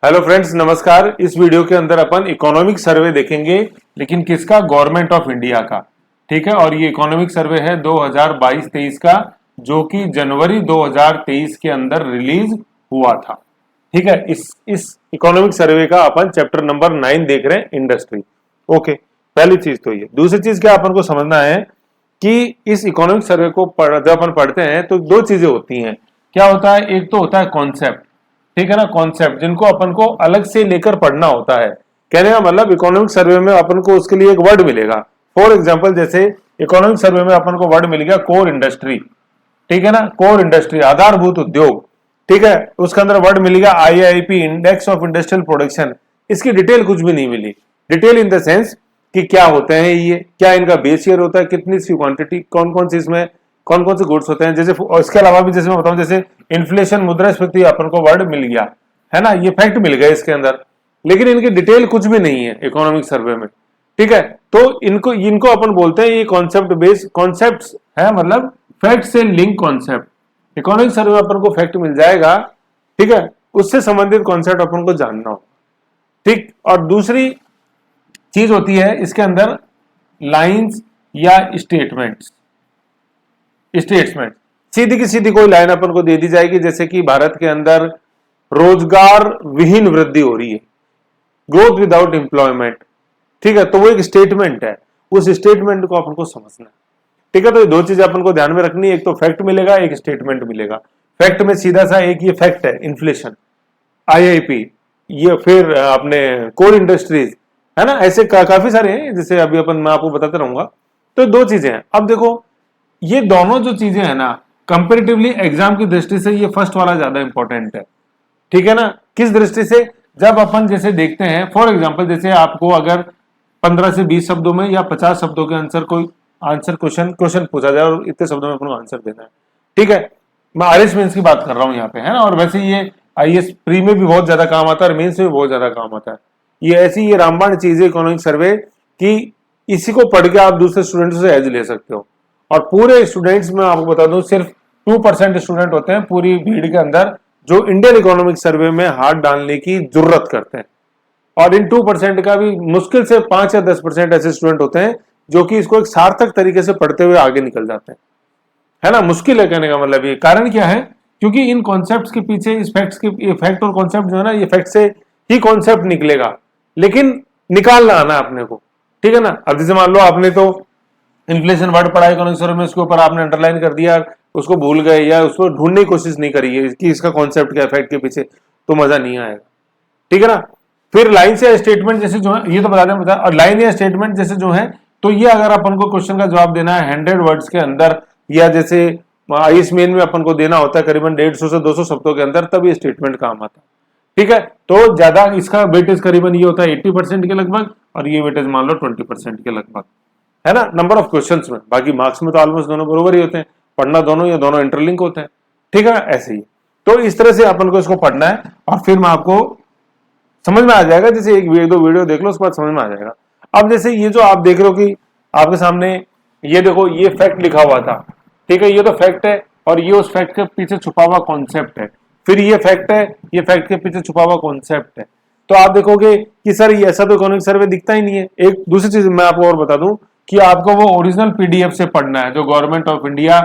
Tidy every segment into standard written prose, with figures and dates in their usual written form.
Hello friends, नमस्कार। इस video के अंदर अपन इकोनॉमिक सर्वे देखेंगे, लेकिन किसका? गवर्नमेंट ऑफ इंडिया का। ठीक है, और ये इकोनॉमिक सर्वे है 2022-23 का, जो कि जनवरी 2023 के अंदर रिलीज हुआ था। ठीक है, इस इकोनॉमिक सर्वे का अपन चैप्टर नंबर 9 देख रहे हैं, इंडस्ट्री। ओके, पहली चीज तो ये। दूसरी चीज क्या अपन को समझना है कि इस इकोनॉमिक सर्वे को जब अपन पढ़ते हैं तो दो चीजें होती हैं। क्या होता है? एक तो होता है कॉन्सेप्ट, ठीक है ना, कॉन्सेप्ट जिनको अपन को अलग से लेकर पढ़ना होता है। कहने का मतलब इकोनॉमिक सर्वे में अपन को उसके लिए एक वर्ड मिलेगा। फॉर एग्जांपल, जैसे इकोनॉमिक सर्वे में अपन को वर्ड मिल गया कोर इंडस्ट्री, ठीक है ना, कोर इंडस्ट्री, आधारभूत उद्योग। ठीक है, उसके अंदर वर्ड मिल गया IIP, index of industrial production. इसकी डिटेल कुछ भी नहीं मिली। डिटेल इन द सेंस कि क्या होते हैं ये, क्या इनका बेस ईयर होता है, कितनी इसकी क्वांटिटी, कौन कौन सी इसमें कौन कौन से गुड्स होते हैं। जैसे इसके अलावा भी जैसे मैं बताऊं, जैसे इन्फ्लेशन, मुद्रास्फीति, अपन को वर्ड मिल गया है ना, ये फैक्ट मिल गए इसके अंदर, लेकिन इनकी डिटेल कुछ भी नहीं है इकोनॉमिक सर्वे में। ठीक है, तो इनको इनको अपन बोलते हैं ये कॉन्सेप्ट बेस्ड कॉन्सेप्ट्स है, मतलब फैक्ट से लिंक कॉन्सेप्ट। इकोनॉमिक सर्वे में अपन को फैक्ट मिल जाएगा, ठीक है, उससे संबंधित कॉन्सेप्ट अपन को जानना हो। ठीक, और दूसरी चीज होती है इसके अंदर लाइंस या स्टेटमेंट्स। सीधी की सीधी कोई लाइन अपन को दे दी जाएगी, जैसे कि भारत के अंदर रोजगार विहीन वृद्धि हो रही है, ग्रोथ विदाउट एम्प्लॉयमेंट। ठीक है, तो वो एक स्टेटमेंट है, उस स्टेटमेंट को अपन को समझना है। ठीक है, तो ये दो चीजें अपन को ध्यान में रखनी है, एक तो फैक्ट मिलेगा, एक स्टेटमेंट मिलेगा। फैक्ट में सीधा सा एक ये फैक्ट है, इन्फ्लेशन, आईआईपी, ये फिर अपने कोर इंडस्ट्रीज, है ना, ऐसे काफी सारे हैं, जैसे अभी अपन मैं आपको बताता रहूंगा। तो दो चीजें हैं। अब देखो, ये दोनों जो चीजें हैं ना, कंपेरेटिवली एग्जाम की दृष्टि से ये फर्स्ट वाला ज्यादा इंपॉर्टेंट है। ठीक है ना, किस दृष्टि से? जब अपन जैसे देखते हैं, फॉर एग्जांपल, जैसे आपको अगर 15 से 20 शब्दों में या 50 शब्दों के आंसर कोई आंसर क्वेश्चन पूछा जाए और इतने शब्दों में अपन को आंसर देना है। ठीक है, मैं आईएएस मेंस की बात कर रहा हूं यहाँ पे, है ना, और वैसे ये आईएएस प्री में भी बहुत ज्यादा काम आता है और मेंस में भी बहुत ज्यादा काम आता है। ये रामबाण चीज है इकोनॉमिक सर्वे की, इसी को पढ़ के आप दूसरे स्टूडेंट्स से एज ले सकते हो। और पूरे स्टूडेंट्स में आपको बता दूं, सिर्फ 2% स्टूडेंट होते हैं पूरी भीड़ के अंदर जो इंडियन इकोनॉमिक सर्वे में हाथ डालने की जरूरत करते हैं। और इन 2% का भी मुश्किल से 5 या 10% ऐसे स्टूडेंट होते हैं जो कि इसको एक सार्थक तरीके से पढ़ते हुए आगे निकल जाते हैं। है ना, मुश्किल है कहने का मतलब। ये कारण क्या है? क्योंकि इन कॉन्सेप्ट्स के पीछे, इस फैक्ट्स के, ये फैक्ट और कॉन्सेप्ट जो है ना, ये फैक्ट से ही कॉन्सेप्ट निकलेगा, लेकिन निकालना आना अपने को। ठीक है ना, अब जैसे मान लो आपने तो इन्फ्लेशन वर्ड पढ़ा इकोनॉमिक सर्वे में, उसके ऊपर आपने अंडरलाइन कर दिया, उसको भूल गए या उसको ढूंढने की कोशिश नहीं करी है कि इसका कॉन्सेप्ट क्या है फैक्ट के पीछे, तो मजा नहीं आएगा। ठीक है ना, फिर लाइन या स्टेटमेंट जैसे जो है, ये तो बता दें बता, और लाइन या स्टेटमेंट जैसे जो है, तो ये अगर अपन को क्वेश्चन का जवाब देना है 100 वर्ड्स के अंदर, या जैसे आईएएस मेन में अपन को देना होता है करीबन 150 से 200 शब्दों के अंदर, तब ये स्टेटमेंट काम आता है। ठीक है, तो ज्यादा इसका वेटेज करीबन ये होता है 80% के लगभग, और ये वेटेज मान लो 20% के लगभग, है ना, नंबर ऑफ क्वेश्चंस में। बाकी मार्क्स में तो ऑलमोस्ट दोनों बराबर ही होते हैं, पढ़ना दोनों या दोनों इंटरलिंक होते हैं। ठीक है, ऐसे ही। तो इस तरह से अपन को इसको पढ़ना है, और फिर मैं आपको समझ में आ जाएगा, जैसे एक दो वीडियो देख लो, उसके बाद समझ में आ जाएगा। अब जैसे ये जो आप देख रहे हो कि आपके सामने ये देखो, ये फैक्ट लिखा हुआ था। ठीक है, ये तो फैक्ट है, और ये उस फैक्ट के पीछे छुपा हुआ कॉन्सेप्ट है। फिर ये फैक्ट है, ये फैक्ट के पीछे छुपा हुआ कॉन्सेप्ट है। तो आप देखोगे कि सर ये ऐसा तो इकोनॉमिक सर्वे दिखता ही नहीं है। एक दूसरी चीज मैं आपको और बता दूं कि आपको वो ओरिजिनल पीडीएफ से पढ़ना है जो गवर्नमेंट ऑफ इंडिया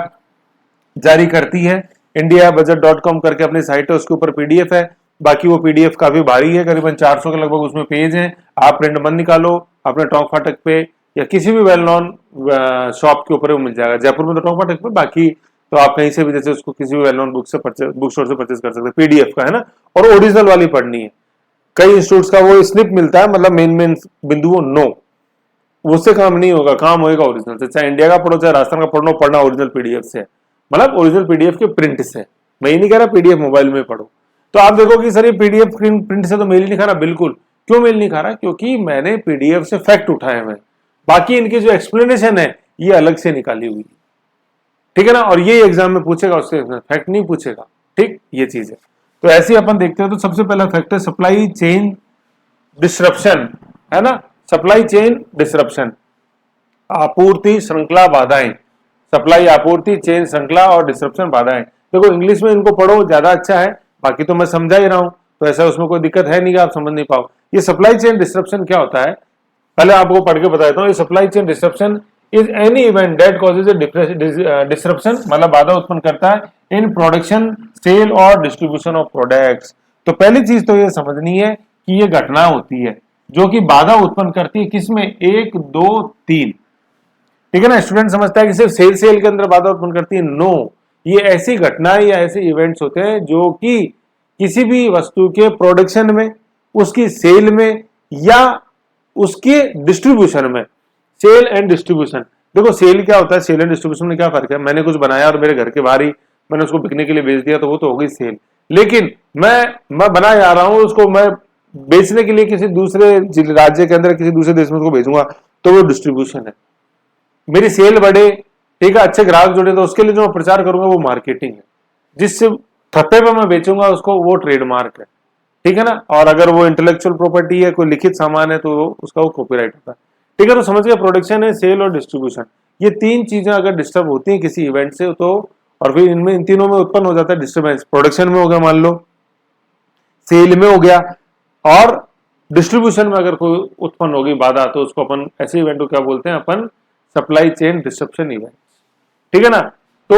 जारी करती है। indiabudget.com करके अपनी साइट है, उसके ऊपर पीडीएफ है। बाकी वो पीडीएफ काफी भारी है, करीबन 400 के लगभग उसमें पेज हैं। आप प्रिंट मत निकालो, अपने टॉक फाटक पे या किसी भी वेल नॉन शॉप के ऊपर वो मिल जाएगा। जयपुर में तो टॉक फाटक पे, बाकी तो आप कहीं से भी जैसे उसको किसी भी वेल नॉन बुक स्टोर से परचेज कर सकते हैं। पीडीएफ का है ना, और ओरिजिनल वाली पढ़नी है। कई इंस्टीट्यूट्स का वो स्लिप मिलता है, मतलब मेन बिंदुओं, नो, उससे काम नहीं होगा, काम होगा ओरिजिनल से। चाहे इंडिया का पढ़ो, चाहे राजस्थान का पढ़ो, पढ़ना ओरिजिनल पीडीएफ से, मतलब ओरिजिनल पीडीएफ के प्रिंट से। मैं ये नहीं कह रहा पीडीएफ मोबाइल में पढ़ो। तो आप देखो कि सर ये पीडीएफ प्रिंट से तो मेल नहीं खा रहा। बिल्कुल, क्यों मेल नहीं खा रहा? क्योंकि मैंने पीडीएफ से फैक्ट उठाए हुए, बाकी इनकी जो एक्सप्लेनेशन है ये अलग से निकाली हुई। ठीक है ना, और ये एग्जाम में पूछेगा, उससे फैक्ट नहीं पूछेगा। ठीक, ये चीज है। तो ऐसे अपन देखते हैं। तो सबसे पहला फैक्टर सप्लाई चेन डिसरप्शन, है ना, सप्लाई चेन डिसरप्शन, आपूर्ति श्रृंखला बाधाएं। सप्लाई, आपूर्ति, चेन श्रृंखला और डिसरप्शन बाधाएं। देखो इंग्लिश में इनको पढ़ो, ज्यादा अच्छा है, बाकी तो मैं समझा ही रहा हूं। तो ऐसा उसमें कोई दिक्कत है नहीं कि आप समझ नहीं पाओ। ये सप्लाई चेन डिस्ट्रप्शन क्या होता है, पहले आपको पढ़ के बता देता हूँ। ये supply chain disruption is any event that causes A disruption, मतलब बाधा उत्पन्न करता है इन प्रोडक्शन, सेल और डिस्ट्रीब्यूशन ऑफ प्रोडक्ट्स। तो पहली चीज तो ये समझनी है कि ये घटना होती है जो कि बाधा उत्पन्न करती है, किसमें, 1 2 3, ठीक है ना। स्टूडेंट समझता है कि सिर्फ सेल के अंदर बाधा उत्पन्न करती है, नो, ये ऐसी घटनाएं या ऐसे इवेंट्स होते हैं जो कि किसी भी वस्तु के प्रोडक्शन में, उसकी सेल में या उसके डिस्ट्रीब्यूशन में। सेल एंड डिस्ट्रीब्यूशन, देखो सेल क्या होता है, सेल एंड डिस्ट्रीब्यूशन में क्या फर्क है। मैंने कुछ बनाया और मेरे घर के बाहर ही मैंने उसको बिकने के लिए बेच दिया तो वो तो हो गई सेल। लेकिन मैं बना जा रहा हूं, उसको मैं बेचने के लिए किसी दूसरे राज्य के अंदर, किसी दूसरे देश में उसको भेजूंगा, तो वो डिस्ट्रीब्यूशन है। मेरी सेल बढ़े, ठीक है, अच्छे ग्राहक जुड़े, तो उसके लिए जो मैं प्रचार करूंगा वो मार्केटिंग है। जिस ठप्पे पर मैं बेचूंगा उसको, वो ट्रेडमार्क है, ठीक है ना। और अगर वो इंटेलेक्चुअल प्रॉपर्टी है, कोई लिखित सामान है, तो उसका वो कॉपीराइट होता है, ठीक है। तो समझ गए, प्रोडक्शन है, सेल और डिस्ट्रीब्यूशन, ये तीन चीजें अगर डिस्टर्ब होती हैं किसी इवेंट से, तो और फिर इनमें इन तीनों में उत्पन्न हो जाता है डिस्टर्बेंस। प्रोडक्शन में हो गया, मान लो सेल में हो गया, और डिस्ट्रीब्यूशन में अगर कोई उत्पन्न होगी बाधा, तो उसको अपन ऐसे इवेंट को क्या बोलते हैं, अपन सप्लाई चेन डिस्ट्रप्शन इवेंट, ठीक है ना। तो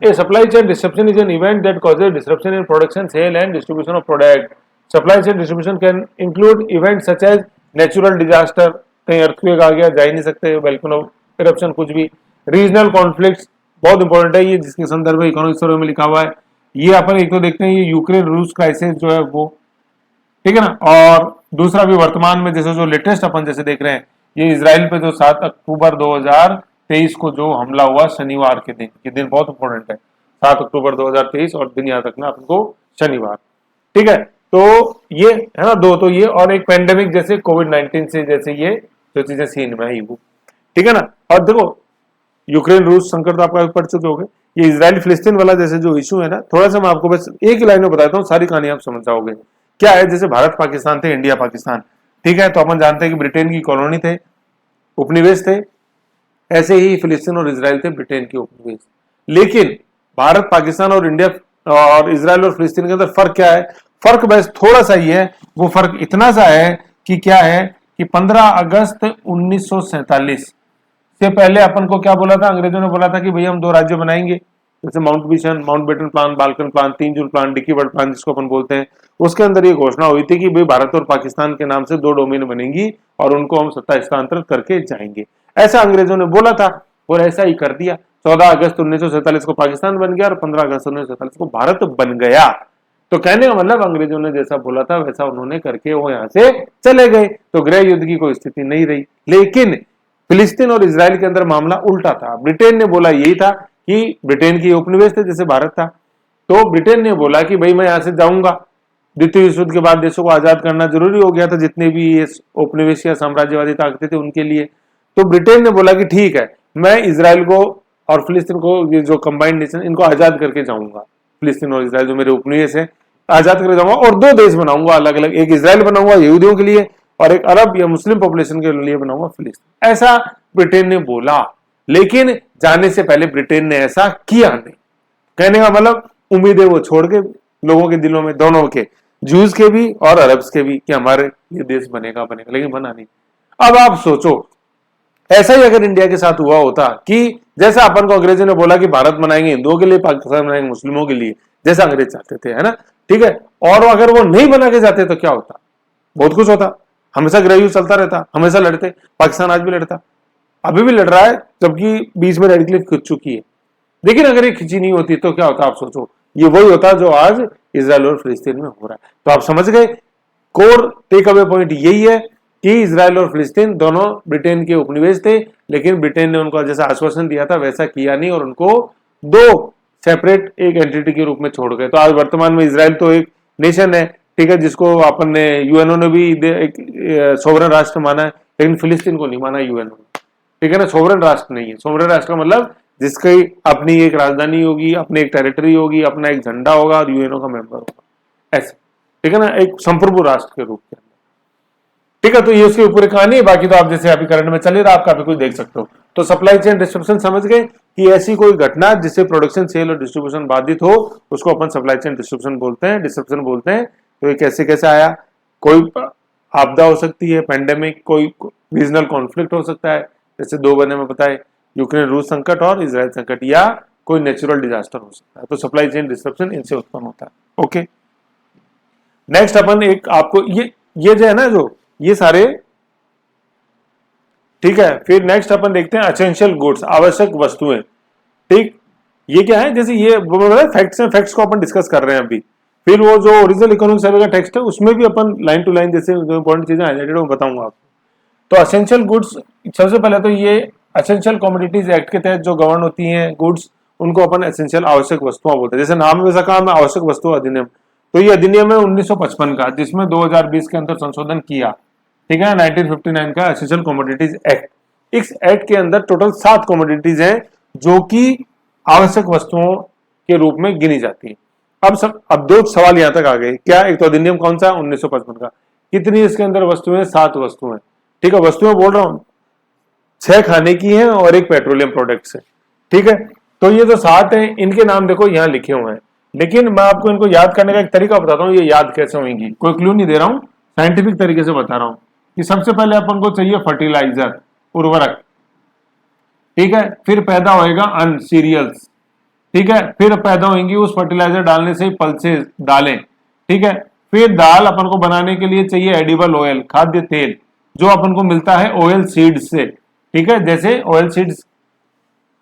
a supply chain disruption is an event that causes disruption in production, sale and distribution of product. Supply chain distribution can include event such as natural disaster, कहीं earthquake आ गया, जा ही नहीं सकते, वोल्केनो इरप्शन, कुछ भी। रीजनल कॉन्फ्लिक्ट्स बहुत important है ये, जिसके संदर्भ में इकोनॉमिक सर्वे में लिखा हुआ है। ये अपन एक तो देखते हैं, ये यूक्रेन रूस क्राइसिस जो है वो, ठीक है ना। और दूसरा भी वर्तमान में जैसे जो लेटेस्ट अपन जैसे देख रहे हैं, ये इजराइल पे जो 7 अक्टूबर 2023 को जो हमला हुआ शनिवार के दिन, ये दिन बहुत इंपॉर्टेंट है, 7 अक्टूबर 2023, और दिन याद रखना आपको, शनिवार, ठीक है। तो ये है ना दो, तो ये और एक पेंडेमिक जैसे कोविड-19 से, जैसे ये जो चीजें सीन में आई वो, ठीक है ना। और देखो यूक्रेन रूस संकट तो आपका पढ़ चुके होंगे। ये इजराइल फिलिस्तीन वाला जैसे जो इशू है ना, थोड़ा सा मैं आपको बस एक ही लाइन में बताता हूँ, सारी कहानी आप समझ जाओगे। क्या है, जैसे भारत पाकिस्तान थे, इंडिया पाकिस्तान, ठीक है, तो अपन जानते हैं कि ब्रिटेन की कॉलोनी थे, उपनिवेश थे। ऐसे ही फिलिस्तीन और इजराइल थे, ब्रिटेन के उपनिवेश। लेकिन भारत पाकिस्तान और इंडिया और इजराइल और फिलिस्तीन के अंदर फर्क क्या है, फर्क बस थोड़ा सा ही है। वो फर्क इतना सा है कि क्या है कि 15 अगस्त 1947 से पहले अपन को क्या बोला था, अंग्रेजों ने बोला था कि भैया हम 2 राज्य बनाएंगे, जैसे माउंटबेटन प्लान, बाल्कन प्लान, 3 जून प्लान, डिकी बर्ड प्लान जिसको अपन बोलते हैं। उसके अंदर ये घोषणा हुई थी कि भाई भारत और पाकिस्तान के नाम से 2 डोमेन बनेंगी और उनको हम सत्ता हस्तांतरित करके जाएंगे, ऐसा अंग्रेजों ने बोला था, और ऐसा ही कर दिया। 14 अगस्त 1947 को पाकिस्तान बन गया और 15 अगस्त 1947 को भारत बन गया। तो कहने का मतलब अंग्रेजों ने जैसा बोला था वैसा उन्होंने करके वो यहां से चले गए, तो गृह युद्ध की कोई स्थिति नहीं रही। लेकिन फिलिस्तीन और इजराइल के अंदर मामला उल्टा था। ब्रिटेन ने बोला यही था कि ब्रिटेन की उपनिवेश थे जैसे भारत था, तो ब्रिटेन ने बोला कि भाई मैं यहां से जाऊंगा। द्वितीय विश्व युद्ध के बाद देशों को आजाद करना जरूरी हो गया था, जितने भी ये उपनिवेश या साम्राज्यवादी ताकतें थे उनके लिए। तो ब्रिटेन ने बोला कि ठीक है, मैं इजराइल को और फिलिस्तीन को, ये जो कंबाइंड नेशन, इनको आजाद करके जाऊंगा। फिलिस्तीन और इजराइल जो मेरे उपनिवेश है, आजाद करके जाऊंगा, और 2 देश बनाऊंगा अलग अलग, एक इजराइल बनाऊंगा यहूदियों के लिए, और एक अरब या मुस्लिम पॉपुलेशन के लिए बनाऊंगा फिलिस्तीन, ऐसा ब्रिटेन ने बोला। लेकिन जाने से पहले ब्रिटेन ने ऐसा किया नहीं। कहने का मतलब उम्मीदें वो छोड़ के लोगों के दिलों में, दोनों के, जूस के भी और अरब्स के भी, कि हमारे ये देश बनेगा, लेकिन बना नहीं। अब आप सोचो, ऐसा ही अगर इंडिया के साथ हुआ होता कि जैसा अपन को अंग्रेजों ने बोला कि भारत बनाएंगे हिंदुओं के लिए, पाकिस्तान बनाएंगे मुस्लिमों के लिए, जैसा अंग्रेज चाहते थे, है ना, ठीक है, और अगर वो नहीं बना के जाते तो क्या होता, बहुत कुछ होता। हमेशा गृह युद्ध चलता रहता, हमेशा लड़ते, पाकिस्तान आज भी लड़ता, अभी भी लड़ रहा है, जबकि बीच में रेड क्लिफ खिंच चुकी है। लेकिन अगर ये खिंची नहीं होती तो क्या होता, आप सोचो, ये वही होता जो आज इजराइल और फिलिस्तीन में हो रहा है। तो आप समझ गए, कोर टेक अवे पॉइंट यही है कि इजराइल और फिलिस्तीन दोनों ब्रिटेन के उपनिवेश थे, लेकिन ब्रिटेन ने उनको जैसा आश्वासन दिया था वैसा किया नहीं, और उनको 2 सेपरेट एक एंटिटी के रूप में छोड़ गए। तो आज वर्तमान में इजराइल तो एक नेशन है, ठीक है, जिसको अपन ने, यूएनओ ने भी एक सोवरेन राष्ट्र माना है, लेकिन फिलिस्तीन को नहीं माना यूएनओ, ठीक है ना। सोवरेन राष्ट्र नहीं है। सोवरेन राष्ट्र का मतलब जिसकी अपनी एक राजधानी होगी, अपनी एक टेरिटरी होगी, अपना एक झंडा होगा और यूएनओ का मेंबर होगा, ऐसे, ठीक है ना, एक संप्रभु राष्ट्र के रूप के अंदर, ठीक है। तो ये उसकी ऊपर कहानी है, बाकी तो आप जैसे अभी करंट में चले रहा, आप काफी कुछ देख सकते हो। तो सप्लाई चेन डिस्ट्रप्शन समझ गए कि ऐसी कोई घटना जिससे प्रोडक्शन, सेल और डिस्ट्रीब्यूशन बाधित हो, उसको अपन सप्लाई चेन डिस्ट्रप्शन बोलते हैं, तो ये कैसे कैसे आया? कोई आपदा हो सकती है, पेंडेमिक, कोई रीजनल कॉन्फ्लिक्ट हो सकता है, जैसे दो बने में बताए, यूक्रेन रूस संकट और इसराइल संकट, या कोई नेचुरल डिजास्टर हो सकता है। तो सप्लाई चेन डिस्ट्रप्शन इनसे उत्पन्न होता है। ओके, नेक्स्ट अपन एक आपको ये जो है ना, जो ये सारे, ठीक है। फिर नेक्स्ट अपन देखते हैं एसेंशियल गुड्स, आवश्यक वस्तुएं। ठीक, ये क्या है? जैसे ये फैक्ट्स हैं, फैक्ट्स को अपन डिस्कस कर रहे हैं अभी। फिर वो जो ओरिजिनल इकोनॉमिक सर्वे का टेक्स्ट है उसमें भी अपन लाइन टू लाइन जैसे जो इंपॉर्टेंट चीजें हाईलाइटेड मैं बताऊंगा आपको। तो एसेंशियल गुड्स, सबसे पहले तो ये एसेंशियल कमोडिटीज एक्ट के तहत जो गवर्न होती हैं गुड्स, उनको अपन एसेंशियल आवश्यक वस्तुओं बोलते हैं। जैसे नाम में वैसा काम है, आवश्यक वस्तु अधिनियम। तो ये अधिनियम है 1955 का, जिसमें 2020 के अंदर संशोधन किया। ठीक है, 1959 का एसेंशियल कमोडिटीज एक्ट। इस एक्ट के अंदर टोटल 7 कमोडिटीज हैं जो कि आवश्यक वस्तुओं के रूप में गिनी जाती है। अब दो सवाल यहां तक आ गए। क्या? एक तो अधिनियम कौन सा? 1955 का। कितनी इसके अंदर वस्तुएं? 7 वस्तुएं। ठीक है, वस्तुएं बोल रहा हूं, 6 खाने की हैं और 1 पेट्रोलियम प्रोडक्ट्स है। ठीक है, तो ये जो 7 हैं इनके नाम देखो यहां लिखे हुए हैं, लेकिन मैं आपको इनको याद करने का एक तरीका बताता हूं, ये याद कैसे होंगी। कोई क्लू नहीं दे रहा हूं, साइंटिफिक तरीके से बता रहा हूं कि सबसे पहले अपन को चाहिए फर्टिलाइजर, उर्वरक। ठीक है, फिर पैदा होएगा अन्न, सीरियल्स। ठीक है, फिर पैदा होंगी उस फर्टिलाइजर डालने से पल्सेस, दालें। ठीक है, फिर दाल अपन को बनाने के लिए चाहिए एडिबल ऑयल, खाद्य तेल, जो अपन को मिलता है ऑयल सीड्स से। ठीक है, जैसे ऑयल सीड्स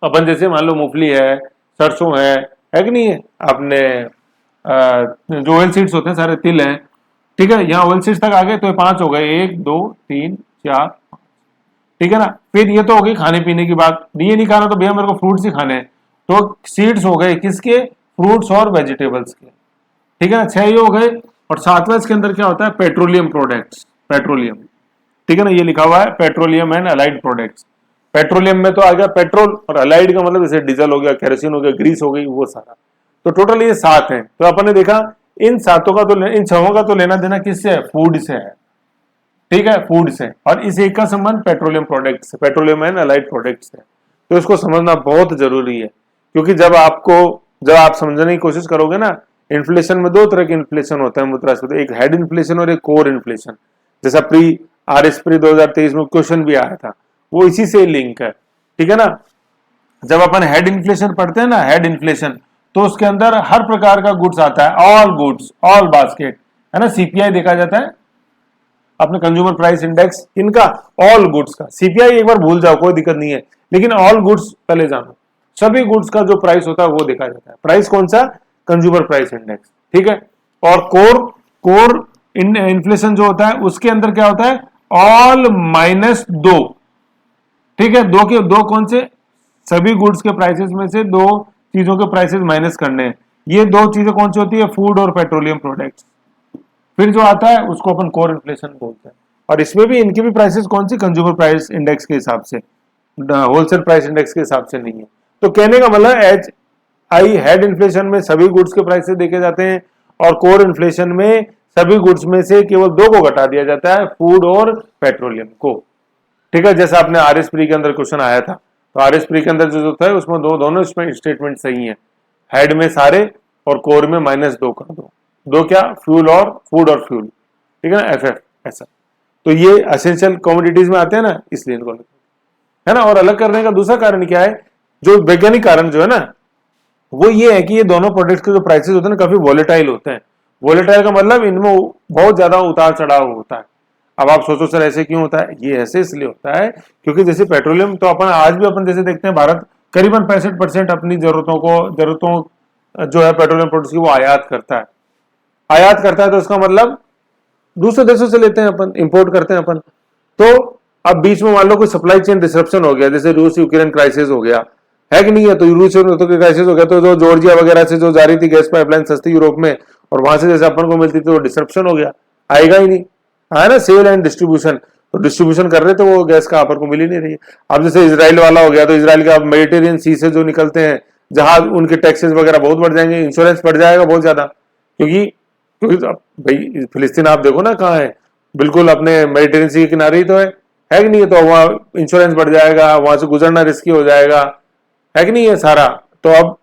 अपन जैसे मान लो मूंगफली है, सरसों है कि नहीं है, अपने जो ऑयल सीड्स होते हैं सारे तिल हैं। ठीक है, यहाँ ऑयल सीड्स तक आ गए तो ये 5 हो गए, 1 2 3 4 5। ठीक है ना, फिर ये तो हो गई खाने पीने की बात। ये नहीं खाना तो भैया मेरे को फ्रूट्स ही खाने हैं, तो सीड्स हो गए किसके? फ्रूट्स और वेजिटेबल्स के। ठीक है ना, 6 ये हो गए। और 7वां इसके अंदर क्या होता है? Petroleum products, petroleum. ठीक है ना, ये लिखा हुआ है petroleum and allied products. Petroleum में तो आ गया पेट्रोल, और अलाइड का मतलब जैसे डीजल हो गया, केरोसिन हो गया, ग्रीस हो गई, वो सारा। तो टोटल ये 7 है। तो अपन ने देखा इन 7 का तो इन 6 का तो लेना देना किससे है? फूड से है। ठीक है, फूड से। और इस एक का संबंध पेट्रोलियम प्रोडक्ट से, पेट्रोलियम एंड अलाइड प्रोडक्ट से। तो इसको समझना बहुत जरूरी है, क्योंकि जब आप समझने की कोशिश करोगे ना, इन्फ्लेशन में 2 तरह के इन्फ्लेशन होता है मुद्रास्फीति, एक हेड इन्फ्लेशन और एक कोर इन्फ्लेशन। जैसा प्री 2023 में क्वेश्चन भी आया था, वो इसी से लिंक है। ठीक है ना, जब अपन हेड इन्फ्लेशन पढ़ते हैं ना, हेड इन्फ्लेशन, तो उसके अंदर हर प्रकार का गुड्स आता है, ऑल गुड्स, ऑल बास्केट, है ना। सीपीआई देखा जाता है, अपने कंज्यूमर प्राइस इंडेक्स, इनका ऑल गुड्स का। सीपीआई एक बार भूल जाओ कोई दिक्कत नहीं है, लेकिन ऑल गुड्स पहले जानो। सभी गुड्स का जो प्राइस होता है वो देखा जाता है। प्राइस कौन सा? Consumer price index. ठीक है, और कोर इन्फ्लेशन जो होता है उसके अंदर क्या होता है? ऑल -2। ठीक है, दो कौन से? सभी गुड्स के प्राइसेस में से 2 चीजों के प्राइसेस माइनस करने हैं। ये 2 चीजें कौन सी होती है? फूड और पेट्रोलियम प्रोडक्ट्स। फिर जो आता है उसको अपन कोर इन्फ्लेशन बोलते हैं। और इसमें भी इनकी भी प्राइसेस कौन सी? कंज्यूमर प्राइस इंडेक्स के हिसाब से, होलसेल प्राइस इंडेक्स के हिसाब से नहीं है। तो कहने का मतलब हेड इन्फ्लेशन में सभी गुड्स के प्राइसेस देखे जाते हैं, और कोर इन्फ्लेशन में सभी गुड्स में से केवल 2 को घटा दिया जाता है, फूड और पेट्रोलियम को। ठीक है, जैसा आपने आरएस प्री के अंदर क्वेश्चन आया था, तो आरएस प्री के अंदर जो होता है उसमें दोनों इसमें स्टेटमेंट सही है। हेड में सारे और कोर में -2 कर दो। 2 क्या? फ्यूल और फूड और फ्यूल। ठीक है ना, FF ऐसा। तो ये एसेंशियल कमोडिटीज में आते हैं ना, इसलिए इनको है ना। और अलग करने का दूसरा कारण क्या है? जो वैज्ञानिक कारण जो है ना, वो ये है कि ये दोनों प्रोडक्ट्स के जो प्राइसेस होते हैं ना, काफी वॉलेटाइल होते हैं। वॉलेटाइल का मतलब इनमें बहुत ज्यादा उतार चढ़ाव होता है। अब आप सोचो सर ऐसे क्यों होता है? ये ऐसे इसलिए होता है क्योंकि जैसे पेट्रोलियम तो अपन आज भी अपन जैसे देखते हैं, भारत करीबन 65% अपनी जरूरतों जो है पेट्रोलियम प्रोडक्ट्स की वो आयात करता है। तो इसका मतलब दूसरे देशों से लेते हैं अपन, इंपोर्ट करते हैं अपन। तो अब बीच में मान लो कोई सप्लाई चेन डिसरप्शन हो गया, जैसे रूस यूक्रेन क्राइसिस हो गया, है कि नहीं है? तो रूस क्राइसिस हो गया, तो जो जॉर्जिया वगैरह से जो जा रही थी गैस पाइपलाइन सस्ती यूरोप में, और वहां से जैसे अपन को मिलती थी, वो डिसरप्शन हो गया, आएगा ही नहीं, है ना। सेल एंड डिस्ट्रीब्यूशन, तो डिस्ट्रीब्यूशन कर रहे थे, वो गैस का अपन को मिल ही नहीं रही है। अब जैसे इजराइल वाला हो गया, तो इजराइल का मेडिटेरियन सी से जो निकलते हैं जहाज, उनके टैक्सेस वगैरह बहुत बढ़ जाएंगे, इंश्योरेंस बढ़ जाएगा बहुत ज्यादा, क्योंकि भाई फिलिस्तीन आप देखो ना कहाँ है, बिल्कुल अपने मेडिटेरियन सी के किनारे ही तो है कि नहीं है? तो वहाँ इंश्योरेंस बढ़ जाएगा, वहां से गुजरना रिस्की हो जाएगा, है कि नहीं है सारा। तो अब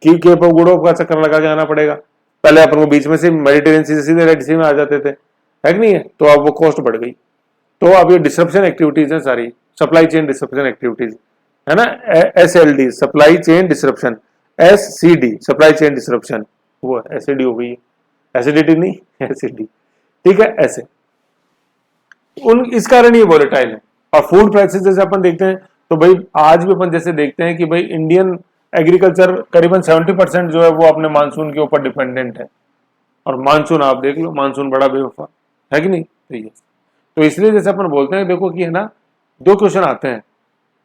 केप ऑफ गुड होप का चक्कर लगा के आना पड़ेगा। पहले अपन को बीच में से मेडिटेरियन सी से सीधे रेड सी में आ जाते थे, है कि नहीं है, तो अब वो कॉस्ट बढ़ गई। तो अब ये डिसरप्शन एक्टिविटीज है सारी, सप्लाई चेन डिसरप्शन एक्टिविटीज है ना, SLD supply chain disruption, SCD supply chain disruption, वो एसिडी हो गई है, एसिडिटी नहीं एसिडी, ठीक है ऐसे। उन इस कारण ये वोलेटाइल है। और फूड प्राइसेस जैसे अपन देखते हैं तो भाई आज भी अपन जैसे देखते हैं कि भाई इंडियन एग्रीकल्चर करीबन 70% जो है वो अपने मानसून के ऊपर डिपेंडेंट है, और मानसून आप देख लो, मानसून बड़ा बेवफा है कि नहीं, तो ये तो इसलिए जैसे अपन बोलते हैं देखो कि है ना, दो क्वेश्चन आते हैं।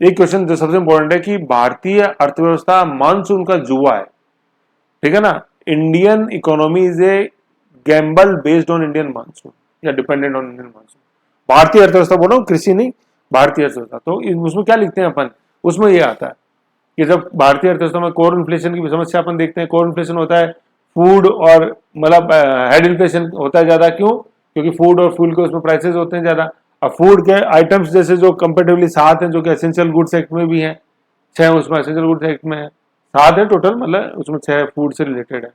एक क्वेश्चन जो सबसे इंपॉर्टेंट है कि भारतीय अर्थव्यवस्था मानसून का जुआ है, ठीक है ना, Indian economy is a Gamble based on Indian monsoon या डिपेंडेंट ऑन इंडियन मानसून। भारतीय अर्थव्यवस्था बोल रहा हूँ, कृषि नहीं, भारतीय अर्थव्यवस्था। तो उसमें क्या लिखते हैं अपन, उसमें ये आता है कि जब भारतीय अर्थव्यवस्था में कोर इन्फ्लेशन की समस्या अपन देखते हैं, कोर इन्फ्लेशन होता है फूड और मतलब हेड इन्फ्लेशन होता है ज्यादा, क्यों, क्योंकि फूड और फ्यूल के उसमें प्राइसेस होते हैं ज्यादा। अब फूड के आइटम्स जैसे जो कंपेरेटिवली 7 हैं, जो कि एसेंशियल गुड्स एक्ट में भी हैं, 6 उसमें एसेंशियल गुड्स एक्ट में है, 7 है टोटल, मतलब उसमें 6 फूड से रिलेटेड है।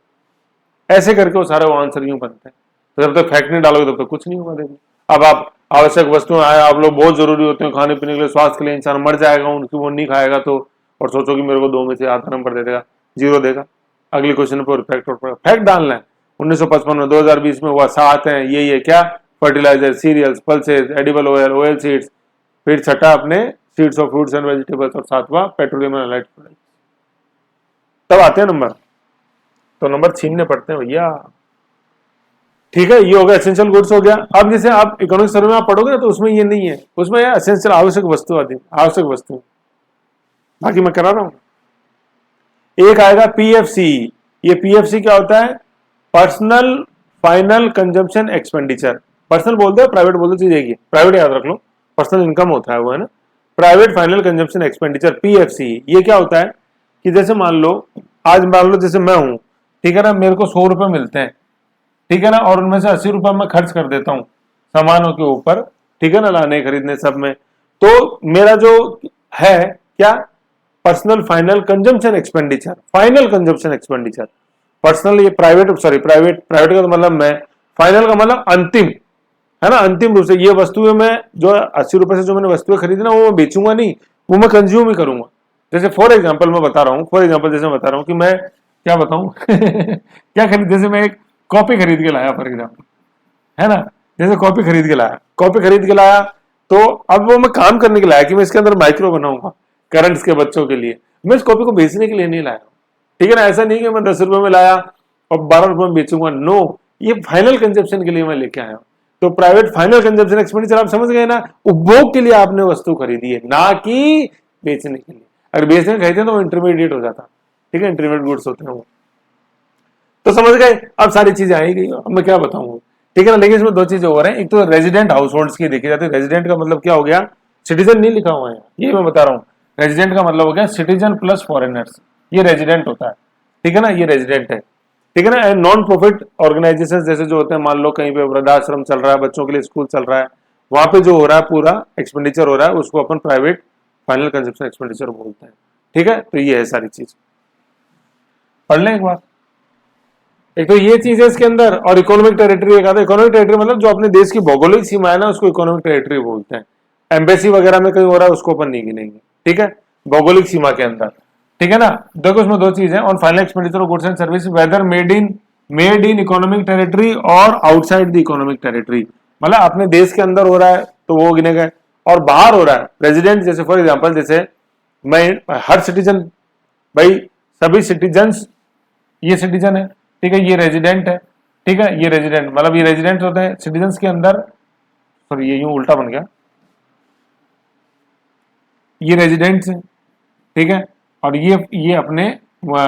ऐसे करके वो सारे वो आंसर यूं बनते हैं। तो जब तक फैक्ट नहीं डालोगे तब तक कुछ नहीं होगा। देखिए अब आप आवश्यक वस्तुएं आए, आप लोग बहुत जरूरी होते हैं खाने पीने के लिए, स्वास्थ्य के लिए, इंसान मर जाएगा उनकी वो नहीं खाएगा तो, और सोचो कि मेरे को 2 में से 8 नंबर दे देगा, 0 देगा। अगले क्वेश्चन पर फैक्ट और फैक्ट डालना है। 1955 में 2020 में हुआ 7 है, ये क्या, fertilizer, cereals, pulses, edible oil, oil seeds, फिर छठा अपने seeds of fruits and vegetables, और 7वां पेट्रोलियम एंड एलाइड प्रोडक्ट्स। तब आते हैं नंबर, तो नंबर छीनने पड़ते हैं भैया, ठीक है। ये हो गया एसेंशियल गुड्स हो गया। अब जैसे आप इकोनॉमिक सर्वे में आप पढ़ोगे ना तो उसमें ये नहीं है, उसमें एसेंशियल आवश्यक वस्तु आदि, आवश्यक वस्तु, बाकी मैं करा रहा हूं। एक आएगा PFC। ये PFC क्या होता है, personal final consumption expenditure. Personal बोलते हैं, प्राइवेट बोलते चीज, प्राइवेट याद रख लो, पर्सनल इनकम होता है वो, है ना, private final consumption expenditure PFC। ये क्या होता है कि जैसे मान लो, आज मान लो जैसे मैं हूं, ठीक है ना, मेरे को 100 रुपए मिलते हैं, ठीक है ना, और उनमें से 80 रुपए मैं खर्च कर देता हूं सामानों के ऊपर, ठीक है ना, लाने खरीदने सब में, तो मेरा जो है क्या, personal final consumption expenditure, final consumption expenditure. Personal ये प्राइवेट, सॉरी प्राइवेट, प्राइवेट का तो मतलब मैं, फाइनल का मतलब अंतिम, है ना, अंतिम रूप से ये वस्तुएं मैं जो 80 रुपए से जो मैंने वस्तुएं खरीदी ना, वो मैं बेचूंगा नहीं, वो मैं कंज्यूम ही करूंगा। जैसे फॉर एग्जाम्पल मैं बता रहा हूँ, फॉर एग्जाम्पल जैसे मैं बता रहा हूँ कि मैं क्या बताऊं क्या खरीद, जैसे मैं एक कॉपी खरीद के लाया फॉर एग्जाम्पल, है ना, जैसे कॉपी खरीद के लाया, कॉपी खरीद के लाया, तो अब वो मैं काम करने के लाया कि मैं इसके अंदर माइक्रो बनाऊंगा करंट्स के बच्चों के लिए, मैं इस कॉपी को बेचने के लिए नहीं लाया, ठीक है ना। ऐसा नहीं कि मैं 10 रुपए में लाया और 12 रुपए में बेचूंगा, नो, ये फाइनल कंजप्शन के लिए मैं लेके आया हूं। तो प्राइवेट फाइनल कंजप्शन एक्सपेंडिचर आप समझ गए ना, उपभोग के लिए आपने वस्तु खरीदी है, ना कि बेचने के लिए। अगर बेचने खरीदे तो वो इंटरमीडिएट हो जाता, ठीक है, इंटरमीडिएट गुड्स होते हैं वो। तो समझ गए, अब सारी चीजें आएगी, अब मैं क्या बताऊंगा, ठीक है ना। लेकिन इसमें 2 चीजें हो रही हैं, एक तो रेजिडेंट हाउस होल्ड्स की देखी जाती है। रेजिडेंट का मतलब क्या हो गया, सिटीजन नहीं लिखा हुआ है, ये मैं बता रहा हूँ। रेजिडेंट का मतलब हो गया सिटीजन प्लस फॉरेनर्स, ये रेजिडेंट होता है, ठीक है ना, ये रेजिडेंट है, ठीक है ना। नॉन प्रॉफिट ऑर्गेनाइजेशन जैसे जो होते हैं, मान लो कहीं पे वृद्धाश्रम चल रहा है, बच्चों के लिए स्कूल चल रहा है, वहां पे जो हो रहा है पूरा एक्सपेंडिचर हो रहा है, उसको अपन प्राइवेट फाइनल कंजप्शन एक्सपेंडिचर बोलते हैं, ठीक है। तो ये है सारी चीज, पढ़ लें एक बार। एक तो ये चीज है इसके अंदर, और इकोनॉमिक टेरिटरी एक आता है। इकोनॉमिक टेरिटरी मतलब जो अपने देश की भौगोलिक सीमा है ना, उसको इकोनॉमिक टेरिटरी बोलते हैं। एम्बेसी वगैरह में कहीं हो रहा है उसको अपन नहीं गिनेंगे, ठीक है, भौगोलिक सीमा के अंदर, ठीक है ना। देखो उसमें 2 चीजें, on final expenditure of goods and service, whether made in economic territory और आउटसाइड द इकोनॉमिक टेरिटरी, मतलब अपने देश के अंदर हो रहा है तो वो गिनेगा, और बाहर हो रहा है रेजिडेंट, जैसे फॉर एग्जाम्पल जैसे मैं हर सिटीजन, भाई सभी सिटीजन्स, ये सिटीजन है, ठीक है, ये रेजिडेंट है, ठीक है, ये रेजिडेंट, मतलब ये रेजिडेंट होते हैं सिटीजन्स के अंदर, सॉरी ये यूं उल्टा बन गया, ये रेजिडेंट्स हैं, ठीक है, और ये अपने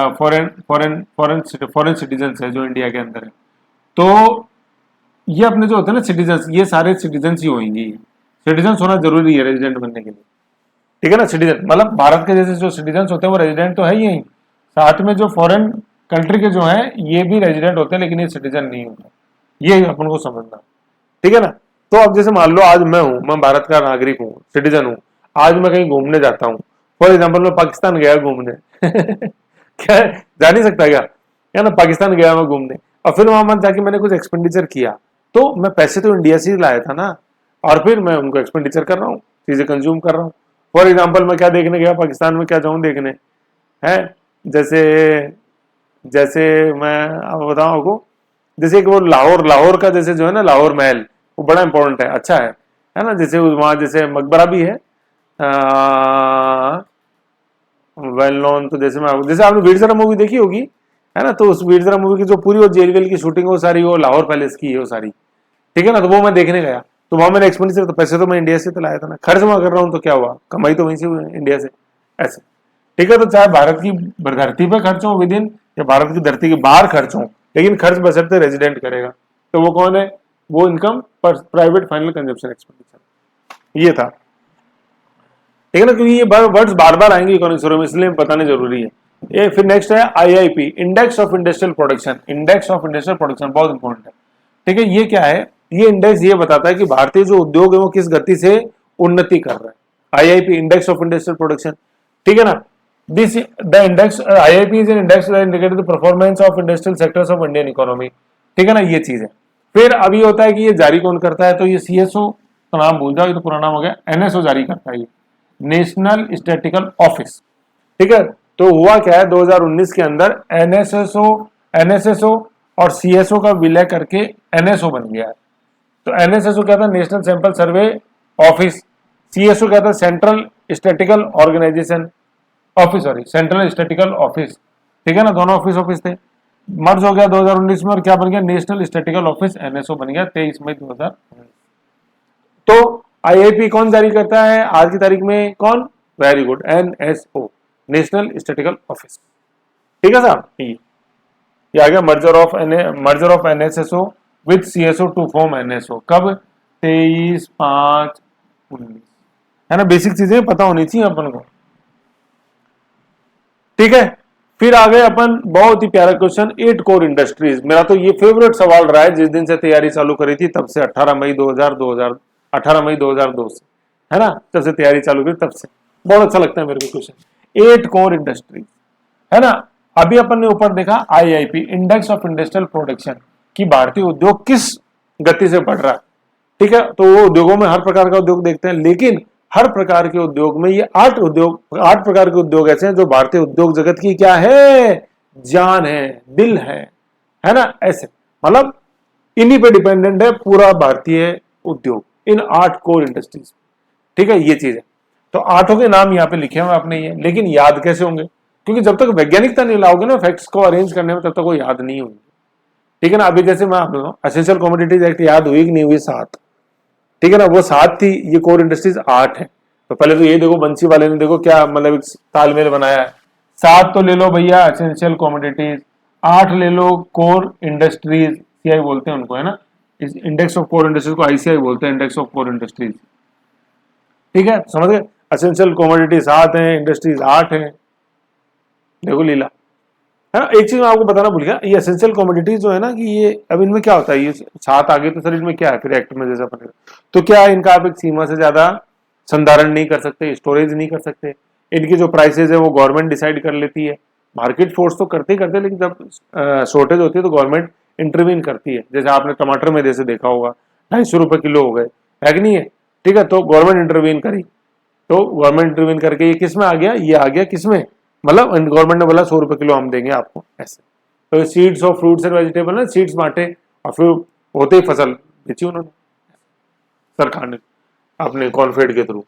फॉरेन सिटीजन्स है जो इंडिया के अंदर है। तो ये अपने जो होते हैं ना सिटीजन्स, ये सारे सिटीजन्स ही होंगे, सिटीजन्स होना जरूरी है रेजिडेंट बनने के लिए, ठीक है ना। सिटीजन मतलब भारत के जैसे जो सिटीजन्स होते हैं वो रेजिडेंट तो है ही, यही साथ में जो फॉरेन कंट्री के जो है ये भी रेजिडेंट होते हैं, लेकिन ये सिटीजन नहीं होता, ये अपन को समझना, ठीक है ना। तो अब जैसे मान लो आज मैं भारत का नागरिक हूँ, सिटीजन हूँ, आज मैं कहीं घूमने जाता हूँ, फॉर एग्जाम्पल मैं पाकिस्तान गया घूमने क्या जा नहीं सकता क्या, है ना, पाकिस्तान गया मैं घूमने, और फिर वहां मत जाके मैंने कुछ एक्सपेंडिचर किया, तो मैं पैसे तो इंडिया से ही लाया था ना, और फिर मैं उनको एक्सपेंडिचर कर रहा हूँ, चीजें कंज्यूम कर रहा हूँ। फॉर एग्जाम्पल मैं क्या देखने गया पाकिस्तान में, क्या जाऊँ देखने है, जैसे जैसे मैं अब बताऊँ आपको, जैसे कि वो लाहौर लाहौर का जैसे जो है ना लाहौर महल, वो बड़ा इंपॉर्टेंट है, अच्छा है ना। जैसे वहाँ जैसे मकबरा भी है वेल नोन। तो जैसे आपने वीर ज़रा मूवी देखी होगी, है ना, तो उस वीर ज़रा मूवी की जो पूरी वो जेल की शूटिंग वो सारी वो लाहौर पैलेस की है वो सारी, ठीक है ना। तो वो मैं देखने गया, तो वहां मैंने एक्सपेंडिचर, तो पैसे तो मैं इंडिया से तो लाया था ना, खर्च मैं कर रहा हूँ तो क्या हुआ, कमाई तो वहीं से हुई है इंडिया से, ऐसे, ठीक है। तो चाहे भारत की धरती पर खर्च हो विद इन, या भारत की धरती के बाहर खर्च हो, लेकिन खर्च बशर्ते रेजिडेंट करेगा। तो वो कौन है, वो इनकम पर प्राइवेट फाइनल कंजप्शन एक्सपेंडिचर, ये था, ठीक है ना। क्योंकि ये वर्ड्स बार बार आएंगे इकोनॉमिक्स में, इसलिए बताने जरूरी है ये। फिर नेक्स्ट है IIP, index of industrial production. Index of industrial production बहुत इंपॉर्टेंट है, ठीक है। ये क्या है, ये इंडेक्स ये बताता है कि भारतीय जो उद्योग है वो किस गति से उन्नति कर रहा है। IIP, index of industrial production, ठीक है ना। This the index IIP is an index that indicates the performance of industrial sectors of Indian economy, ठीक है ना, ये चीज है। फिर अभी होता है कि ये जारी कौन करता है, तो ये सीएसओ का नाम भूल जाओ, ये तो पुराना नाम हो गया, एनएसओ जारी करता है, ये नेशनल स्टैटिस्टिकल ऑफिस, ठीक है। तो हुआ क्या है 2019 के अंदर एनएसएसओ और सीएसओ का विलय करके एनएसओ बन गया है। तो एनएसएसओ क्या था, national sample survey office, CSO क्या था, central statistical organization office, sorry central statistical office, ठीक है ना, दोनों ऑफिस थे। मर्ज हो गया 2019 में, और क्या बन गया, नेशनल स्टैटिस्टिकल ऑफिस, एनएसओ बन गया 23 मई 2019। तो आईआईपी कौन जारी करता है आज की तारीख में, कौन, very good, NSO, national statistical office, ठीक है साहब। ये आ गया merger of NSSO with CSO to form NSO, कब, 23/5/19, है ना। बेसिक चीजें पता होनी चाहिए अपन को, ठीक है। फिर आ गए अपन, बहुत ही प्यारा क्वेश्चन, 8 कोर इंडस्ट्रीज। मेरा तो ये फेवरेट सवाल रहा है जिस दिन से तैयारी चालू करी थी तब से, 18 मई 2002 से, है ना, तब से तैयारी चालू करी, तब से बहुत अच्छा लगता है मेरे को क्वेश्चन। 8 कोर इंडस्ट्रीज, है ना। अभी अपन ने ऊपर देखा IIP, index of industrial production, की भारतीय उद्योग किस गति से बढ़ रहा है, ठीक है। तो वो उद्योगों में हर प्रकार का उद्योग देखते हैं, लेकिन हर प्रकार के उद्योग में ये 8 प्रकार के उद्योग ऐसे हैं जो भारतीय उद्योग जगत की क्या है, जान है, दिल है ना, ऐसे, मतलब इन्हीं पे डिपेंडेंट है पूरा भारतीय उद्योग, इन 8 कोर इंडस्ट्रीज, ठीक है, ये चीज है। तो 8 के नाम यहाँ पे लिखे हुए आपने ये, लेकिन याद कैसे होंगे, क्योंकि जब तक वैज्ञानिकता नहीं लाओगे ना फैक्ट्स को अरेंज करने में, तब तक वो याद नहीं होंगे, ठीक है ना। अभी जैसे मैं आप एसेंशियल कमोडिटीज एक्ट याद हुई कि नहीं हुई, 7, ठीक है ना, वो 7 थी, ये कोर इंडस्ट्रीज 8 है। तो पहले तो ये देखो बंसी वाले ने देखो क्या मतलब एक तालमेल बनाया है, 7 तो ले लो भैया एसेंशियल कमोडिटीज, 8 ले लो कोर इंडस्ट्रीज, सीआई बोलते हैं उनको, है ना, इस इंडेक्स ऑफ कोर इंडस्ट्रीज को आईसीआई बोलते हैं, इंडेक्स ऑफ कोर इंडस्ट्रीज, ठीक है, समझ गए। एसेंशियल कमोडिटी 7 है, इंडस्ट्रीज 8 है, देखो लीला, है ना। एक चीज मैं आपको बताना भूल गया, ये एसेंशियल कमोडिटीज जो है ना, कि ये अब इनमें क्या होता है, ये 7 आगे तो सर इनमें क्या है फिर एक्ट में जैसा बनेगा, तो क्या इनका आप एक सीमा से ज्यादा संधारण नहीं कर सकते, स्टोरेज नहीं कर सकते, इनकी जो प्राइसेज है वो गवर्नमेंट डिसाइड कर लेती है, मार्केट फोर्स तो करते ही करते, लेकिन जब शॉर्टेज होती है तो गवर्नमेंट इंटरवीन करती है। जैसे आपने टमाटर में जैसे देखा होगा 250 रुपए किलो हो गए, है कि नहीं है, ठीक है, तो गवर्नमेंट इंटरवीन करी, तो गवर्नमेंट इंटरवीन करके ये किस में आ गया, ये आ गया किस में, मतलब गवर्नमेंट ने बोला 100 रुपए किलो हम देंगे आपको, ऐसे। तो seeds of fruits and vegetable ना, सीड्स बांटे और फिर होते ही फसल बेची उन्होंने, सरकार ने अपने कॉन्फेड के थ्रू,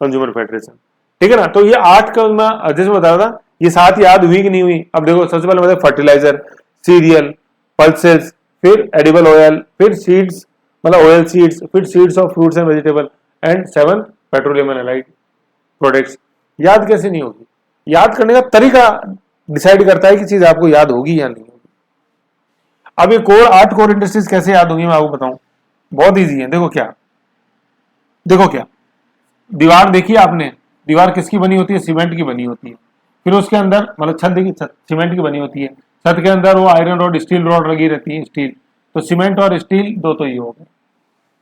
कंज्यूमर फेडरेशन, ठीक है ना। तो ये 8 का मैं जैसे बता रहा था, ये 7 याद हुई कि नहीं हुई। अब देखो सबसे पहले मतलब फर्टिलाइजर, सीरियल, पल्सेस, फिर एडिबल ऑयल, फिर सीड्स मतलब ऑयल सीड्स, फिर seeds of fruits and vegetable, and 7 petroleum and allied products. याद कैसे नहीं होगी, याद करने का तरीका डिसाइड करता है कि चीज आपको याद होगी या नहीं होगी। अब ये 8 कोर इंडस्ट्रीज कैसे याद होगी मैं आपको बताऊं, बहुत इजी है। देखो क्या दीवार देखी आपने, दीवार किसकी बनी होती है, सीमेंट की बनी होती है, फिर उसके अंदर मतलब छत देखी, छत सीमेंट की बनी होती है, छत के अंदर वो आयरन रॉड स्टील रॉड लगी रहती है, स्टील, तो सीमेंट और स्टील दो तो ये हो गए,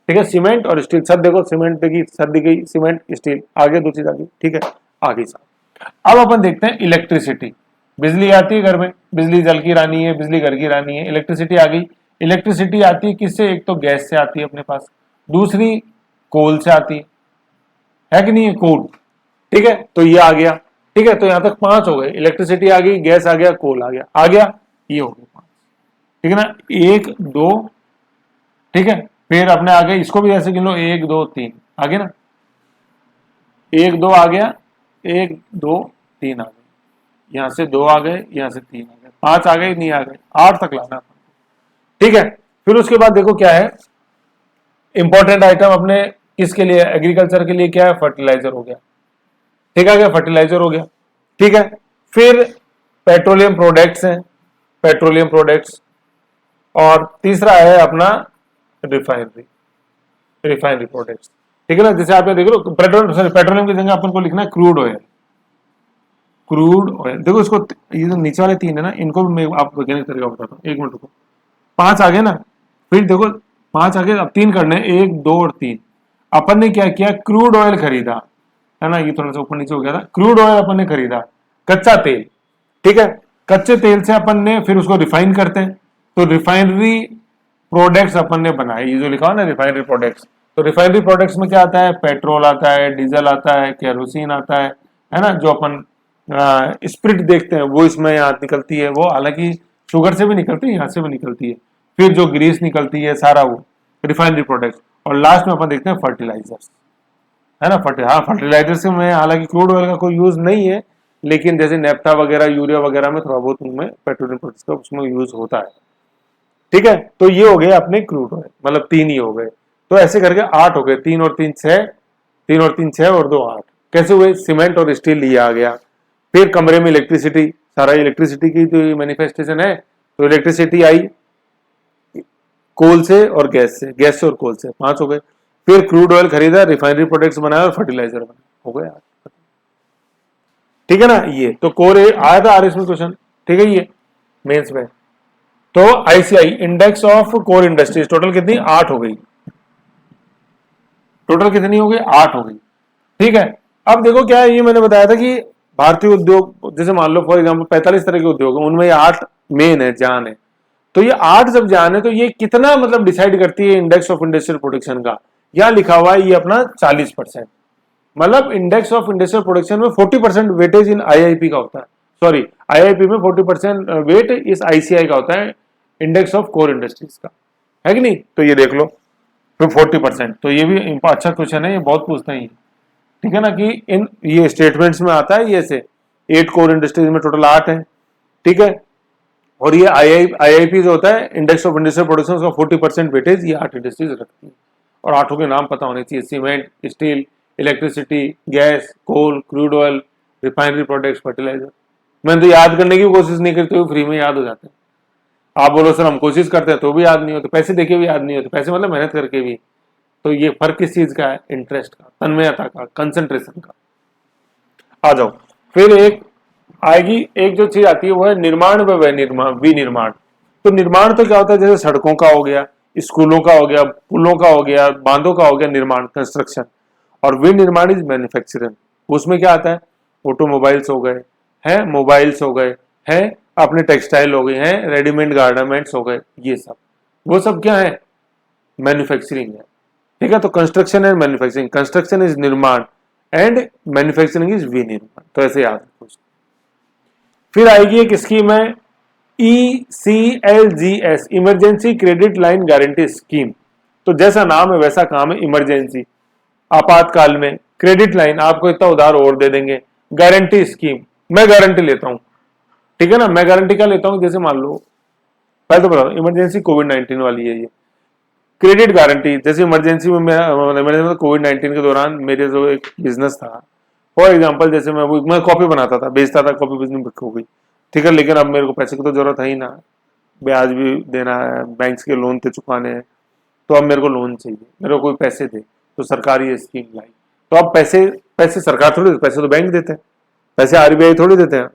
ठीक है, सीमेंट और स्टील। छत देखो सीमेंट की छत दी गई, सीमेंट स्टील, आगे 2 चीज आ गई, ठीक है, आगे साहब। अब अपन देखते हैं इलेक्ट्रिसिटी, बिजली आती है घर में, बिजली जल की रानी है, बिजली घर की रानी है। इलेक्ट्रिसिटी आ गई, इलेक्ट्रिसिटी आती है किससे? एक तो गैस से आती है अपने पास, दूसरी कोल से आती है कि नहीं है? कोल, ठीक है, तो ये आ गया, ठीक है, तो यहां तक 5 हो गए, इलेक्ट्रिसिटी आ गई, गैस आ गया, कोल आ गया, ये हो गया 5, ठीक है ना, 1 2, ठीक है। फिर अपने आ गए, इसको भी ऐसे गिन लो, 1 2 3 आ गए ना, 1 2 आ गया, 1 2 3 आ गए, यहां से 2 आ गए, यहां से 3 आ गए, 5 आ गए, नहीं आ गए, 8 तक लाना, ठीक है। फिर उसके बाद देखो क्या है, इंपॉर्टेंट आइटम अपने किसके लिए? एग्रीकल्चर के लिए क्या है? फर्टिलाइजर हो गया, ठीक है, फर्टिलाइजर हो गया, ठीक है। फिर पेट्रोलियम प्रोडक्ट्स हैं, पेट्रोलियम प्रोडक्ट्स, और तीसरा है अपना रिफाइनरी, रिफाइनरी प्रोडक्ट्स, ठीक है ना। जैसे आप देख लो, पेट्रोलियम की जगह अपन को लिखना है क्रूड ऑयल, क्रूड ऑयल। देखो इसको, ये जो नीचे वाले 3 है ना, इनको भी मैं आपको वैज्ञानिक तरीका बताता हूँ, 1 मिनट रुको। 5 आ गए ना, फिर देखो 5 आ गए, अब 3 करने, 1 2 और 3। अपन ने क्या किया? क्रूड ऑयल खरीदा, है ना, ये थोड़ा सा ऊपर नीचे हो गया था। क्रूड ऑयल अपन ने खरीदा, कच्चा तेल, ठीक है। कच्चे तेल से अपन ने फिर उसको रिफाइन करते हैं, तो रिफाइनरी प्रोडक्ट्स अपन ने बनाए, ये जो लिखा हो ना रिफाइनरी प्रोडक्ट्स, तो रिफाइनरी प्रोडक्ट्स में क्या आता है? पेट्रोल आता है, डीजल आता है, केरोसिन आता है ना, जो अपन स्प्रिट देखते हैं वो इसमें यहाँ निकलती है, वो हालांकि शुगर से भी निकलती है, यहाँ से भी निकलती है। फिर जो ग्रीस निकलती है, सारा वो रिफाइनरी प्रोडक्ट्स, और लास्ट में अपन देखते हैं फर्टिलाइजर्स, है ना। फर्टिलाइजर्स में हालांकि क्रूड ऑयल का कोई यूज नहीं है, लेकिन जैसे नेफ्था वगैरह, यूरिया वगैरह में थोड़ा बहुत उनमें पेट्रोलियम प्रोडक्ट्स का उसमें यूज होता है, ठीक है। तो ये हो गए अपने क्रूड ऑयल, मतलब 3 ही हो गए, तो ऐसे करके 8 हो गए, 3 और 3 6, 3 और 3 6 और 2 8। कैसे हुए? सीमेंट और स्टील ये आ गया। फिर कमरे में इलेक्ट्रिसिटी, सारा इलेक्ट्रिसिटी की तो मैनिफेस्टेशन है, तो इलेक्ट्रिसिटी आई कोल से और गैस से, गैस से और कोल से, 5 हो गए। फिर क्रूड ऑयल खरीदा, रिफाइनरी प्रोडक्ट्स बनाया और फर्टिलाइजर बनाया, हो गया, ठीक है ना। ये तो कोर आया था आरएस में क्वेश्चन, ठीक है, ये मेंस में। तो ICI index of core industries total कितनी? 8 हो गई, टोटल कितनी हो गई? 8 हो गई, ठीक है। अब देखो क्या है, ये मैंने बताया था कि भारतीय उद्योग, जैसे मान लो फॉर एग्जांपल 45 तरह के उद्योग है, उनमें ये 8 मेन है, जान है। तो ये 8 जब जान है, तो ये कितना मतलब डिसाइड करती है इंडेक्स ऑफ इंडस्ट्रियल प्रोडक्शन का? यहां लिखा हुआ है ये अपना 40%, मतलब इंडेक्स ऑफ इंडस्ट्रियल प्रोडक्शन में 40% वेटेज इन आईआईपी का होता है, सॉरी आईआईपी में 40% वेट इस आईसीआई का होता है, इंडेक्स ऑफ कोर इंडस्ट्रीज का, है कि नहीं। तो ये देख लो, फिर 40%, तो ये भी अच्छा क्वेश्चन है, ये बहुत पूछते हैं, ठीक है ना, कि इन ये स्टेटमेंट्स में आता है, ये से 8 कोर इंडस्ट्रीज में टोटल 8 है, ठीक है। और ये आईआईपी जो होता है इंडेक्स ऑफ इंडस्ट्रियल प्रोडक्शन का 40% वेटेज ये 8 इंडस्ट्रीज रखती है, और 8 के नाम पता होने चाहिए, cement, steel, electricity, gas, coal, crude oil, refinery products, fertiliser. मैंने तो याद करने की कोशिश नहीं करते हुए फ्री में याद हो जाते हैं। आप बोलो सर हम कोशिश करते हैं तो भी याद नहीं होते, पैसे देके भी याद नहीं होते, पैसे मतलब मेहनत करके भी। तो ये फर्क किस चीज का है? इंटरेस्ट का, तन्मयता का, कंसंट्रेशन का। आ जाओ, फिर एक आएगी, एक जो चीज आती है वो है निर्माण व विनिर्माण। तो निर्माण तो क्या होता है? जैसे सड़कों का हो गया, स्कूलों का हो गया, पुलों का हो गया, बांधों का हो गया, निर्माण, कंस्ट्रक्शन। और विनिर्माण इज मैन्युफैक्चरिंग, उसमें क्या आता है? ऑटोमोबाइल्स हो गए हैं, मोबाइल्स हो गए हैं, अपने टेक्सटाइल हो गए हैं, रेडीमेड गारमेंट्स हो गए, ये सब वो सब क्या है? मैन्युफैक्चरिंग है, ठीक है। तो construction and manufacturing, construction is निर्माण एंड मैन्युफैक्चरिंग इज विनिर्माण, तो ऐसे याद रखो। फिर आएगी एक स्कीम है ECLGS, emergency credit line guarantee scheme. तो जैसा नाम है वैसा काम है, इमरजेंसी, आपातकाल में क्रेडिट लाइन, आपको इतना उधार और दे देंगे। गारंटी स्कीम, मैं गारंटी लेता हूं, ठीक है ना। मैं गारंटी क्या लेता हूं? जैसे मान लो, पहले तो बताओ, इमरजेंसी कोविड-19 वाली है ये क्रेडिट गारंटी। जैसे इमरजेंसी में मैं कोविड-19 के दौरान मेरे जो एक बिजनेस था, फॉर एग्जांपल जैसे मैं कॉपी बनाता था, बेचता था, कॉपी बिजनेस हो गई, ठीक है, लेकिन अब मेरे को पैसे की तो जरूरत है ही ना, ब्याज भी देना है, बैंक के लोन थे चुकाने हैं, तो अब मेरे को लोन चाहिए, मेरे को कोई पैसे दे, तो सरकार ये स्कीम लाई। तो अब पैसे सरकार थोड़ी देती, पैसे तो बैंक देते हैं, पैसे आरबीआई थोड़ी देते हैं,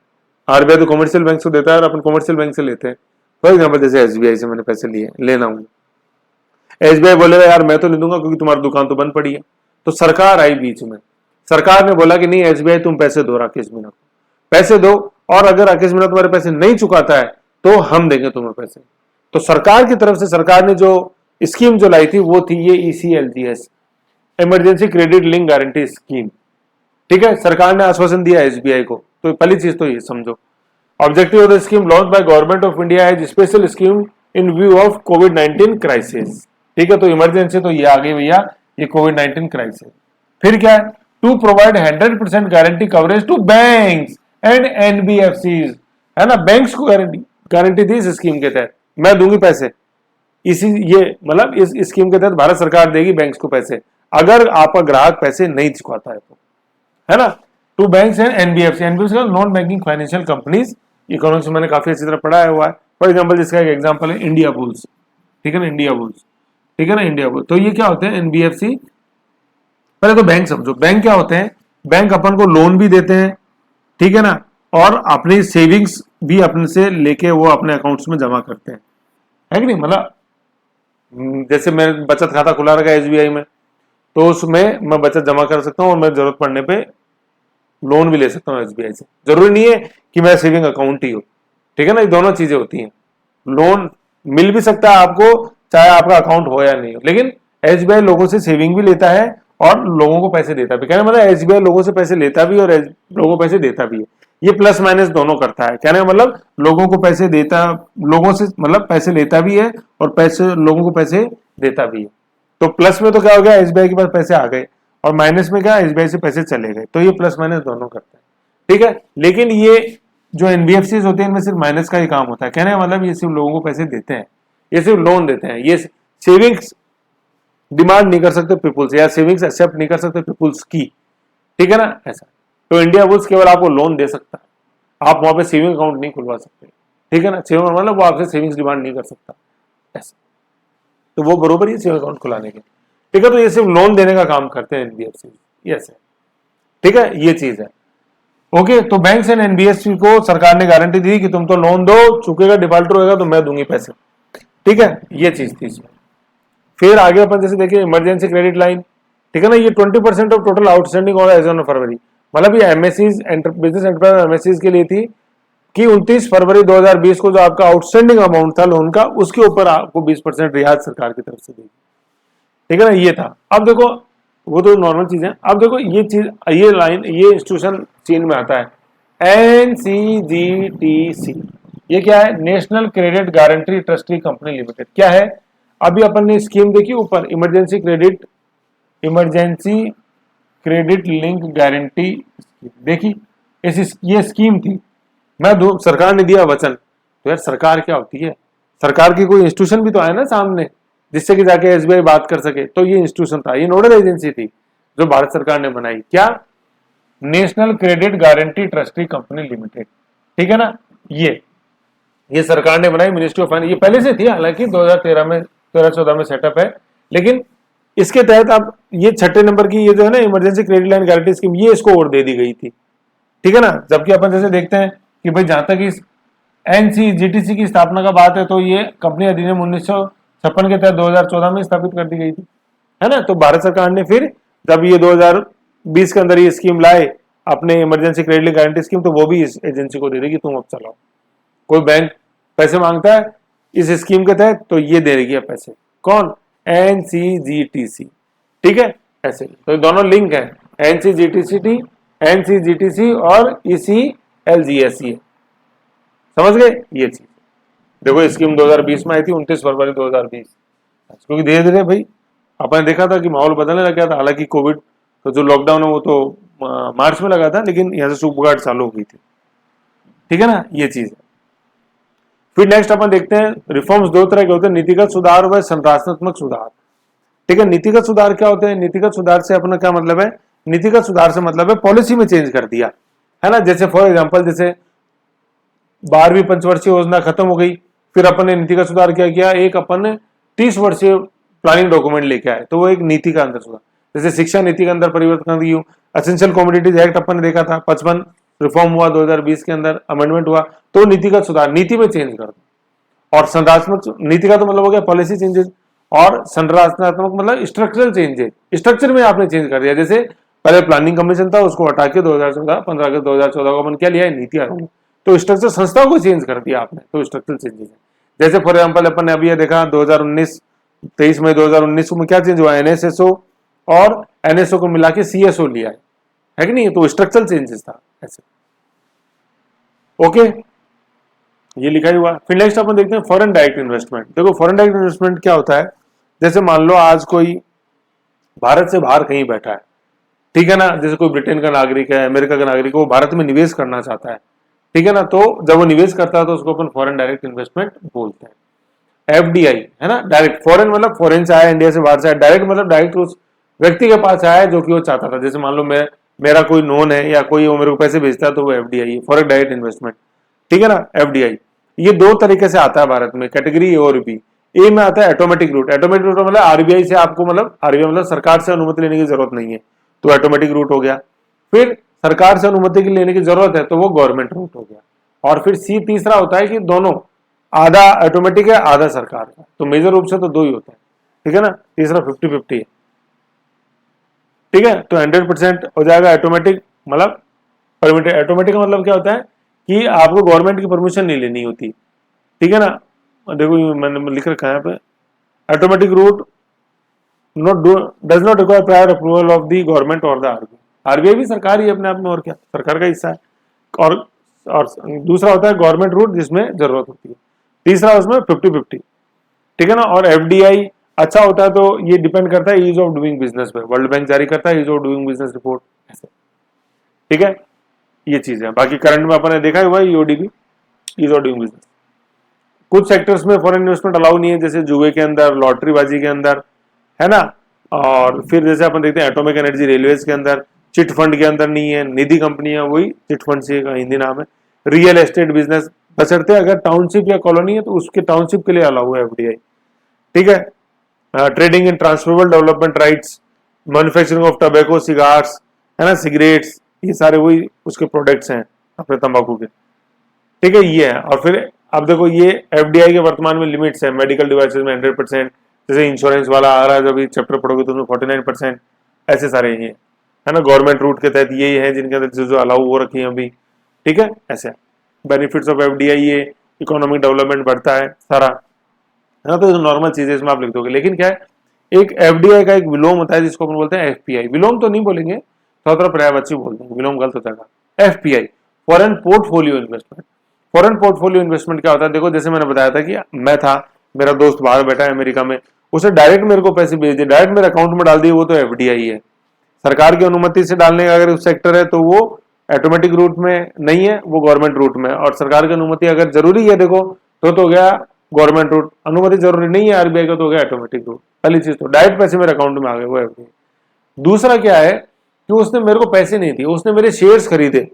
आरबीआई तो कमर्शियल बैंक से देता है और अपन कमर्शियल बैंक से लेते हैं। फॉर एग्जाम्पल जैसे एसबीआई से मैंने पैसे लिए, लेना हूँ, एसबीआई बोलेगा यार मैं तो नहीं दूंगा क्योंकि तुम्हारी दुकान तो बंद पड़ी है, तो सरकार आई बीच में, सरकार ने बोला कि नहीं एसबीआई तुम पैसे दो, राकेश मीना को पैसे दो, और अगर राकेश मीणा तुम्हारे पैसे नहीं चुकाता है तो हम देंगे तुम्हें पैसे। तो सरकार की तरफ से सरकार ने जो स्कीम जो लाई थी वो थी ये ECLGS, emergency credit link guarantee scheme. ठीक है, सरकार ने आश्वासन दिया SBI को। तो पहली चीज तो ये समझो, objective of the scheme launch by government of India as special scheme in view of कोविड-19 क्राइसिस। ठीक है, तो इमरजेंसी तो ये आ गई भैया, ये कोविड-19 क्राइसिस। फिर क्या है, to provide 100% guarantee coverage to banks and NBFCs, है ना, बैंक्स को गारंटी दी इस स्कीम के तहत, मैं दूंगी पैसे। इसी ये मतलब इस स्कीम के तहत भारत सरकार देगी बैंक्स को पैसे अगर आपका ग्राहक पैसे नहीं चुकाता है तो, है ना। टू बैंक्स एंड NBFC का non banking financial companies, economics में मैंने काफी अच्छी तरह पढ़ाया हुआ है। फॉर एग्जाम्पल जिसका एक एग्जाम्पल है इंडिया बुल्स, ठीक है ना, इंडिया बुल्स, ठीक है ना, इंडिया बुल्स। तो ये क्या होते हैं NBFC। पहले तो बैंक समझो, बैंक क्या होते हैं, बैंक अपन को लोन भी देते हैं, ठीक है ना, और अपनी सेविंग्स भी अपने से लेके वो अपने अकाउंट्स में जमा करते हैं, है कि नहीं। मतलब जैसे मैं बचत खाता खुला रखा है SBI में, तो उसमें मैं बचत जमा कर सकता हूँ और मैं जरूरत पड़ने पे लोन भी ले सकता हूँ SBI से। जरूरी नहीं है कि मेरा सेविंग अकाउंट ही हो, ठीक है ना, ये दोनों चीजें होती हैं। लोन मिल भी सकता है आपको चाहे आपका अकाउंट हो या नहीं हो, लेकिन SBI लोगों से सेविंग भी लेता है और लोगों को पैसे देता भी। कहने मतलब SBI लोगों से पैसे लेता भी और लोगों को पैसे देता भी है। ये प्लस माइनस दोनों करता है। कहने का मतलब लोगों को पैसे देता, लोगों से मतलब पैसे लेता भी है और पैसे लोगों को पैसे देता भी है। तो प्लस में तो क्या हो गया, SBI के पास पैसे आ गए, और माइनस में क्या, SBI से पैसे चले गए। तो ये प्लस माइनस दोनों करता है, ठीक है। लेकिन ये जो NBFCs होते हैं इनमें सिर्फ माइनस का ही काम होता है। कहने का मतलब ये सिर्फ लोगों को पैसे देते हैं, ये सिर्फ लोन देते हैं, ये सेविंग्स डिमांड नहीं कर सकते पीपुल्स, या सेविंग्स एक्सेप्ट नहीं कर सकते पीपुल्स की, ठीक है ना, ऐसा। तो इंडिया बुल्स केवल आपको लोन दे सकता है, आप वहां पे सेविंग अकाउंट नहीं खुलवा सकते, ठीक है ना। सेविंग मतलब वो आपसे सेविंग्स डिमांड नहीं कर सकता, ऐसा। तो वो बरोबर ही सेविंग अकाउंट खुलाने के, ठीक है। तो ये सिर्फ लोन देने का काम करते हैं NBFC, यस है, ठीक है, ये चीज है। ओके, तो बैंक्स एंड NBFC को सरकार ने गारंटी दी कि तुम तो लोन दो, चुकेगा डिफॉल्टर होगा तो मैं दूंगी पैसे, ठीक है, ये चीज थी इसमें। फिर आगे अपन जैसे देखिए इमरजेंसी क्रेडिट लाइन, ठीक है ना, ये 20% ऑफ टोटल आउटस्टैंडिंग और एज ऑन फरवरी, मतलब ये MSCs बिजनेस एंटरप्राइज MSCs के लिए थी कि 29 फरवरी 2020 को जो आपका आउटस्टैंडिंग अमाउंट था लोन का, उसके ऊपर आपको 20% रियायत सरकार की तरफ से देगी, ठीक है ना, ये था। अब देखो वो तो नॉर्मल चीज है। अब देखो ये चीज, ये लाइन, ये इंस्टीट्यूशन चीन में आता है NCGTC। ये क्या है, national credit guarantee trustee company limited. क्या है, अभी अपन ने स्कीम देखी ऊपर, इमरजेंसी क्रेडिट लिंक गारंटी देखी, ये स्कीम थी। सरकार ने दिया वचन, तो यार सरकार क्या होती है, सरकार की कोई इंस्टीट्यूशन भी तो आया ना सामने जिससे कि जाके SBI बात कर सके। तो ये इंस्टीट्यूशन था, ये नोडल एजेंसी थी जो भारत सरकार ने बनाई, क्या, national credit guarantee trustee company limited, ठीक है ना। ये सरकार ने बनाई, मिनिस्ट्री ऑफ फाइनेंस, ये पहले से थी हालांकि 2013-14 में सेटअप है, लेकिन इसके तहत अब ये 6 नंबर की ये जो है ना emergency credit line guarantee scheme, ये इसको और दे दी गई थी, ठीक है ना। जबकि अपन जैसे देखते हैं कि भाई जहां तक इस NCGTC की स्थापना का बात है तो ये कंपनी अधिनियम 1956 के तहत 2014 में स्थापित कर दी गई थी, है ना। तो भारत सरकार ने फिर जब ये 2020 के अंदर ये स्कीम लाए अपने इमरजेंसी क्रेडिट गारंटी स्कीम, तो वो भी इस एजेंसी को दे देगी, तुम अब चलाओ। कोई बैंक पैसे मांगता है इस स्कीम के तहत तो ये दे देगी पैसे, कौन, NCGTC, ठीक है, ऐसे। तो दोनों लिंक है, NCGTC और ECLGS, समझ गए ये चीज। देखो स्कीम 2020 में आई थी 29 फरवरी 2020, क्योंकि धीरे धीरे भाई अपन देखा था कि माहौल बदलने लग गया था। हालांकि कोविड तो जो लॉकडाउन है वो तो मार्च में लगा था, लेकिन यहाँ से सुबगाहट चालू हो गई थी, ठीक है ना, ये चीज है। फिर नेक्स्ट अपन देखते हैं रिफॉर्म्स दो तरह के होते हैं, नीतिगत सुधार व संरचनात्मक सुधार, ठीक है। नीतिगत सुधार क्या होते हैं, नीतिगत सुधार से अपना क्या मतलब है, नीतिगत सुधार से मतलब है पॉलिसी में चेंज कर दिया, है ना। जैसे फॉर एग्जांपल जैसे 12वीं पंचवर्षीय योजना खत्म हो गई, फिर अपन ने नीतिगत सुधार क्या किया, एक अपन ने 30 वर्षीय प्लानिंग डॉक्यूमेंट लेके आए, तो वो एक नीति का अंदर सुधार। जैसे शिक्षा नीति के अंदर परिवर्तन कर दिया, एसेंशियल कमोडिटीज एक्ट अपन ने देखा था 55 रिफॉर्म हुआ 2020 के अंदर, अमेंडमेंट हुआ, तो नीतिगत सुधार, नीति में चेंज कर दो। और संरचनात्मक, नीति का तो मतलब हो गया पॉलिसी चेंजेस, और संरचनात्मक मतलब स्ट्रक्चरल चेंजेस, स्ट्रक्चर में आपने चेंज कर दिया। जैसे पहले प्लानिंग कमीशन था, उसको हटा के 2014 15 अगस्त 2014 को अपन क्या लिया है, नीति आयोग, तो स्ट्रक्चर संस्था को चेंज कर दिया आपने, तो स्ट्रक्चरल चेंजेस है। जैसे फॉर एग्जांपल अपन ने अभी ये देखा 2019 23 मई 2019 में क्या चेंज हुआ, एनएसएसओ और एनएसओ को मिला के सीएसओ लिया है कि नहीं, तो स्ट्रक्चरल चेंजेस था ऐसे। ओके, ये लिखा ही हुआ। फिर नेक्स्ट अपन देखते हैं फॉरेन डायरेक्ट इन्वेस्टमेंट। देखो फॉरेन डायरेक्ट इन्वेस्टमेंट क्या होता है, जैसे मान लो आज कोई भारत से बाहर कहीं बैठा है, ठीक है ना, जैसे कोई ब्रिटेन का नागरिक है, अमेरिका का नागरिक है, वो भारत में निवेश करना चाहता है, ठीक है ना, तो जब वो निवेश करता है तो उसको अपन फॉरेन डायरेक्ट इन्वेस्टमेंट बोलते हैं। एफडीआई है ना, डायरेक्ट, फॉरेन मतलब फॉरेन से आया, इंडिया से बाहर से आया, डायरेक्ट मतलब डायरेक्ट उस व्यक्ति के पास आया जो कि वो चाहता था। जैसे मान लो मेरा कोई नोन है या कोई वो मेरे को पैसे भेजता है तो वो एफडीआई है, फॉरेन डायरेक्ट इन्वेस्टमेंट, ठीक है ना, एफडीआई। ये दो तरीके से आता है भारत में, कैटेगरी ए और बी। ए में आता है ऑटोमेटिक रूट। ऑटोमेटिक रूट मतलब आरबीआई से आपको, मतलब आरबीआई मतलब सरकार से अनुमति लेने की जरूरत नहीं है, तो ऑटोमेटिक रूट हो गया। फिर सरकार से अनुमति लेने की जरूरत है तो वो गवर्नमेंट रूट हो गया। और फिर सी तीसरा होता है कि दोनों, आधा ऑटोमेटिक है आधा सरकार का, तो मेजर रूप से तो दो ही होते हैं, ठीक है ना। तीसरा 50-50 है, ठीक है, तो 100% हो जाएगा ऑटोमेटिक, मतलब परमिटेड। ऑटोमेटिक का मतलब क्या होता है कि आपको गवर्नमेंट की परमिशन नहीं लेनी होती, ठीक है ना। देखो मैंने लिख रखा है यहाँ पे, automatic route does not require prior approval of the government और द आरबीआई। आरबीआई भी सरकार ही अपने आप में, और क्या, सरकार का हिस्सा है। और दूसरा होता है गवर्नमेंट रूट जिसमें जरूरत होती है। तीसरा उसमें 50-50, ठीक है ना। और एफडीआई अच्छा होता है तो ये डिपेंड करता है ईज ऑफ डूइंग बिजनेस पे, वर्ल्ड बैंक जारी करता है ease of doing business report ऐसे, ठीक है, ये चीज है। बाकी करंट में अपन ने देखा हुआ है EODB, ease of doing business. कुछ सेक्टर्स में फॉरेन इन्वेस्टमेंट अलाउ नहीं है, जैसे जुए के अंदर, लॉटरी बाजी के अंदर, है ना। और फिर जैसे अपन देखते हैं एटॉमिक एनर्जी, रेलवेज के अंदर, चिट फंड के अंदर नहीं है, निधि कंपनियां, वही चिट फंड से का हिंदी नाम है। रियल एस्टेट बिजनेस बशर्ते अगर टाउनशिप या कॉलोनी है तो उसके टाउनशिप के लिए अलाउ है एफडीआई, ठीक है। Trading in transferable development rights, manufacturing of tobacco, cigars, है ना, सिगरेट्स, ये सारे वही उसके प्रोडक्ट्स हैं अपने तंबाकू के, ठीक है, ये है। और फिर अब देखो ये एफडीआई के वर्तमान में लिमिट्स है, मेडिकल डिवाइसेस में 100%, जैसे इंश्योरेंस वाला आ रहा है, जब चैप्टर पढ़ोगे तो उसमें 49%, ऐसे सारे ये है ना। गवर्नमेंट रूट के तहत यही है जिनके अंदर जो अलाउ हो रखी है अभी, ठीक है, ऐसे। बेनिफिट्स ऑफ एफडीआई, ये इकोनॉमिक डेवलपमेंट बढ़ता है सारा, है ना, तो नॉर्मल चीजें इसमें आप लिख दोगे। लेकिन क्या है, एक एफडीआई का एक विलोम होता है जिसको अपन बोलते हैं एफपीआई। विलोम तो नहीं बोलेंगे, थोड़ा पर्यायवाची बोल देंगे, विलोम गलत हो जाएगा। FPI, foreign portfolio investment. Foreign portfolio investment क्या होता है, देखो जैसे मैंने बताया था कि मैं था, मेरा दोस्त बाहर बैठा है अमेरिका में, उसे डायरेक्ट मेरे को पैसे भेज दिए, डायरेक्ट मेरे अकाउंट में डाल दिए, वो तो एफडीआई है। सरकार की अनुमति से डालने का अगर उस सेक्टर है तो वो ऑटोमेटिक रूट में नहीं है, वो गवर्नमेंट रूट में। और सरकार की अनुमति अगर जरूरी है देखो तो हो गया गवर्नमेंट रूट, अनुमति जरूरी नहीं है आरबीआई का तो हो गया ऑटोमेटिक रूट। पहली चीज तो डायरेक्ट पैसे मेरे अकाउंट में आ गए, वो एफडीआई। दूसरा क्या है कि उसने मेरे को पैसे नहीं दिए, उसने मेरे शेयर्स खरीदे,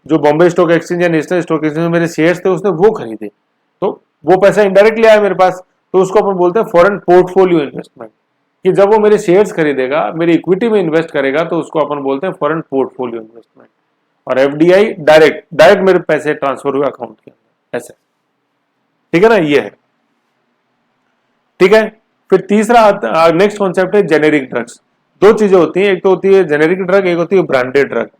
जो बॉम्बे स्टॉक एक्सचेंज या नेशनल स्टॉक एक्सचेंज में मेरे शेयर्स थे उसने वो खरीदे, तो वो पैसा इनडायरेक्टली आया मेरे पास, तो उसको अपन बोलते हैं फॉरेन पोर्टफोलियो इन्वेस्टमेंट। कि जब वो मेरे शेयर्स खरीदेगा, मेरी इक्विटी में इन्वेस्ट करेगा, तो उसको अपन बोलते हैं फॉरेन पोर्टफोलियो इन्वेस्टमेंट। और एफडीआई डायरेक्ट मेरे पैसे ट्रांसफर हुए अकाउंट के अंदर ऐसे, ठीक है ना, ये है, ठीक है। फिर तीसरा नेक्स्ट कॉन्सेप्ट है जेनेरिक ड्रग्स। दो चीजें होती हैं, एक तो होती है जेनेरिक ड्रग, एक होती है ब्रांडेड ड्रग।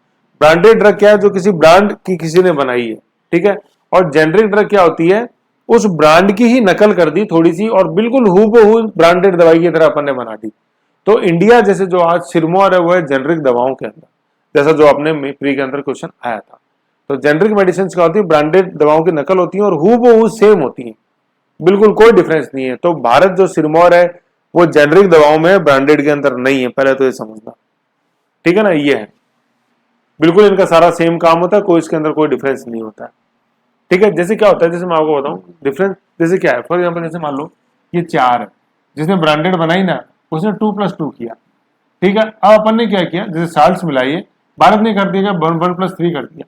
ब्रांडेड ड्रग क्या है, जो किसी ब्रांड की किसी ने बनाई है, ठीक है। और जेनेरिक ड्रग क्या होती है, उस ब्रांड की ही नकल कर दी थोड़ी सी और बिल्कुल हूबहू ब्रांडेड दवाई की तरह अपन ने बना दी। तो इंडिया जैसे जो आज सिरमौर है वो है जेनेरिक दवाओं के अंदर, जैसा जो अपने प्री के अंदर क्वेश्चन आया था। तो जेनेरिक मेडिसिन क्या होती है, ब्रांडेड दवाओं की नकल होती है और हूबहू सेम होती है, बिल्कुल कोई डिफरेंस नहीं है। तो भारत जो सिरमौर है वो जेनेरिक दवाओं में, ब्रांडेड के अंदर नहीं है, पहले तो ये समझना, ठीक है ना, ये है। बिल्कुल इनका सारा सेम काम होता है, कोई इसके अंदर कोई डिफरेंस नहीं होता है, ठीक है। जैसे क्या होता है, जैसे मैं आपको बताऊं डिफरेंस, जैसे क्या है, फॉर एग्जाम्पल जैसे मान लो ये 4 है, जिसने ब्रांडेड बनाई ना उसने 2+2 किया, ठीक है। अब अपन ने क्या किया, जैसे साल्ट मिलाइए, भारत ने कर दिया 1+3 कर दिया,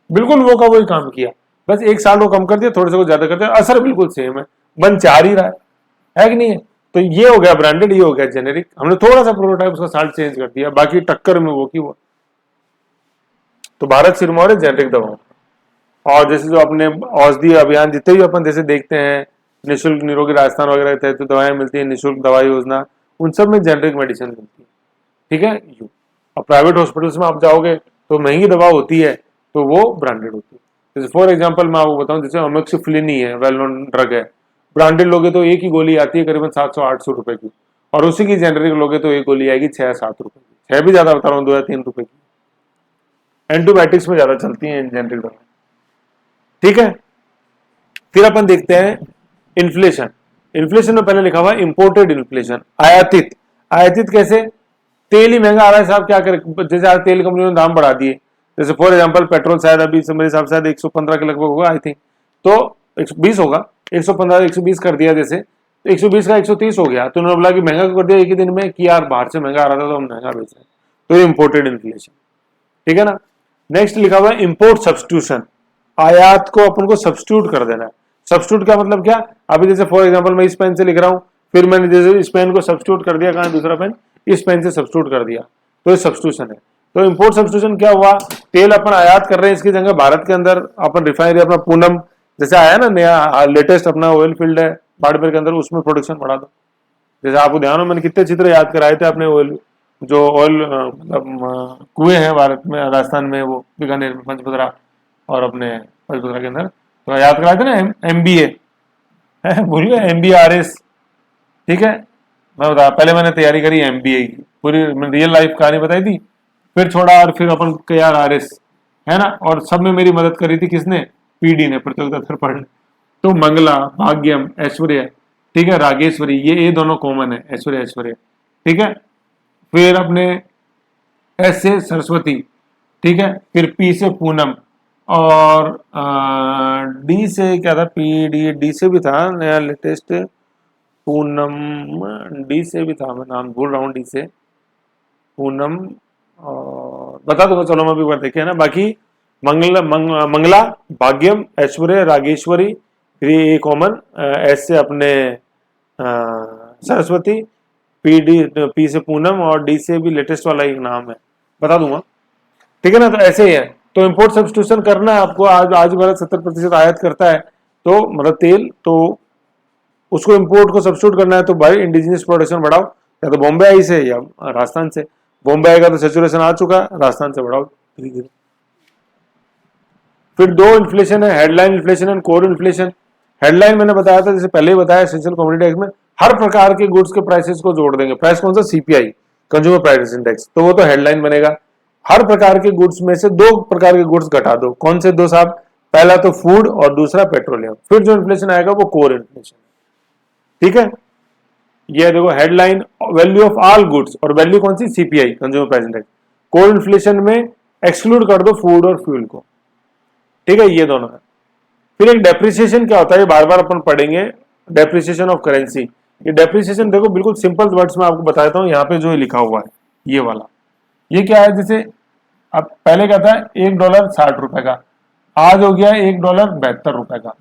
बिल्कुल वो का वही काम किया, बस एक साल वो कम कर दिया, थोड़े से को ज्यादा कर दिया, असर बिल्कुल सेम है, बन 4 ही रहा है कि नहीं है। तो ये हो गया ब्रांडेड, ये हो गया जेनेरिक। हमने थोड़ा सा प्रोटोटाइप उसका साल्ट चेंज कर दिया, बाकी टक्कर में वो की वो। तो भारत सिरमौर है जेनेरिक दवाओं। और जैसे जो अपने औषधि अभियान जितने भी अपन जैसे देखते हैं, निःशुल्क निरोगी राजस्थान वगैरह के तहत तो दवाएं मिलती है, निःशुल्क दवाई योजना, उन सब में जेनेरिक मेडिसिन मिलती है, ठीक है। और प्राइवेट हॉस्पिटल्स में आप जाओगे तो महंगी दवा होती है, तो वो ब्रांडेड होती है। जैसे फॉर एग्जांपल मैं आपको बताऊं, जैसे अमोक्सिसिलिन है, वेल नोन ड्रग है, ब्रांडेड लोगे तो एक ही गोली आती है करीबन 700-800 रुपए की, और उसी की जेनरिक लोगे तो एक गोली आएगी 6-7 रुपए की, 6 भी ज्यादा बता रहा हूँ, 2 या 3 रुपए की। एंटीबायोटिक्स में ज्यादा चलती है जेनरिक दवा। ठीक है, फिर अपन देखते हैं इन्फ्लेशन। इन्फ्लेशन में पहले लिखा हुआ इम्पोर्टेड इन्फ्लेशन, आयातित। आयातित कैसे? तेल ही महंगा आ रहा है साहब, क्या करें, जैसे आज तेल कंपनियों ने दाम बढ़ा दिए। जैसे फॉर एग्जांपल पेट्रोल शायद अभी मेरे हिसाब से 115 के लगभग होगा आई थिंक, तो 120 होगा, 115 120 कर दिया, जैसे 120 का 130 हो गया, तो उन्होंने बोला कि महंगा कर दिया एक ही दिन में, कि यार बाहर से महंगा आ रहा था तो हम महंगा बेच रहे हैं, तो ये इम्पोर्टेड इन्फ्लेशन। ठीक है ना। नेक्स्ट लिखा हुआ है इम्पोर्ट सब्स्टिट्यूशन, आयात को अपन को सब्स्टिट्यूट कर देना है। सब्स्टिट्यूट का मतलब क्या? अभी जैसे फॉर एग्जांपल मैं इस पेन से लिख रहा हूं, फिर मैंने जैसे इस पेन को सब्स्टिट्यूट कर दिया, कहां दूसरा पेन, इस पेन से सब्स्टिट्यूट कर दिया, तो ये सब्स्टिट्यूशन है। तो इंपोर्ट सब्स्टिट्यूशन क्या हुआ? तेल अपन आयात कर रहे हैं, इसकी जगह भारत के अंदर अपन रिफाइनरी अपना पूनम जैसे आया ना नया लेटेस्ट अपना ऑयल फील्ड है बाड़मेर के अंदर, उसमें प्रोडक्शन बढ़ा दो। जैसे आपको ध्यान हो मैंने कितने चित्र याद कराए थे अपने ऑयल, जो ऑयल मतलब कुएं हैं भारत में, राजस्थान में, वो बीकानेर में पंचपतरा और अपने पंचपतरा के अंदर, तो याद कराए थे ना MBA भूल गए, MBRS। ठीक है, मैं बता, पहले मैंने तैयारी करी MBA की पूरी, रियल लाइफ कहानी बताई थी, फिर छोड़ा और फिर अपन KRRS है ना, और सब में मेरी मदद करी थी किसने? PD ने, प्रतियोगिता स्तर पढ़ने। तो मंगला, भाग्यम, ऐश्वर्य, ठीक है, रागेश्वरी, ये दोनों कॉमन है, ऐश्वर्य ऐश्वर्य। ठीक है, फिर अपने S से सरस्वती, ठीक है, फिर P से पूनम, और D से क्या था, D से भी था नया लेटेस्ट पूनम, D से भी था, मैं नाम भूल रहा हूँ, D से पूनम, और बता दूंगा, चलो मैं भी बार देखे ना। बाकी मंगला, भाग्यम, ऐश्वर्य, रागेश्वरी, फिर ये कॉमन, S से अपने सरस्वती, P से पूनम, और D से भी लेटेस्ट वाला एक नाम है, बता दूंगा। ठीक है ना, तो ऐसे ही है। तो इंपोर्ट सब्स्टिट्यूशन करना है आपको। आज भारत 70% आयात करता है, तो मतलब तेल, तो उसको इंपोर्ट को सब्स्टिट्यूट करना है, तो भाई इंडिजिनियस प्रोडक्शन बढ़ाओ, या तो बॉम्बे आई से या राजस्थान से। बॉम्बे आएगा तो सेचुरेशन आ चुका, राजस्थान से बढ़ाओ धीरे धीरे। फिर 2 इन्फ्लेशन है, headline inflation and core inflation. Headline मैंने बताया था, जैसे पहले ही बताया, एसेंशियल कमोडिटी एक्ट में हर प्रकार के गुड्स के प्राइसेस को जोड़ देंगे। प्राइस कौन सा? CPI, कंज्यूमर प्राइस इंडेक्स, तो वो तो हेडलाइन बनेगा। हर प्रकार के गुड्स में से 2 प्रकार के गुड्स घटा दो। कौन से 2 साहब? पहला तो फूड और दूसरा पेट्रोलियम। फिर जो इन्फ्लेशन आएगा वो कोर इन्फ्लेशन। ठीक है, ये देखो headline value of all goods, और वैल्यू कौन सी? CPI, consumer price index. Core inflation में एक्सक्लूड कर दो फूड और फ्यूल को। ठीक है, ये दोनों है। फिर एक डेप्रिसिएशन क्या होता है, बार बार अपन पढ़ेंगे, डेप्रिसिएशन ऑफ करेंसी। ये डेप्रिसिएशन देखो बिल्कुल सिंपल वर्ड्स में आपको बता देता हूं, यहाँ पे जो लिखा हुआ है ये वाला, ये क्या है? जैसे अब पहले क्या था, $1 60 रुपए का, आज हो गया $1 72 रुपए का।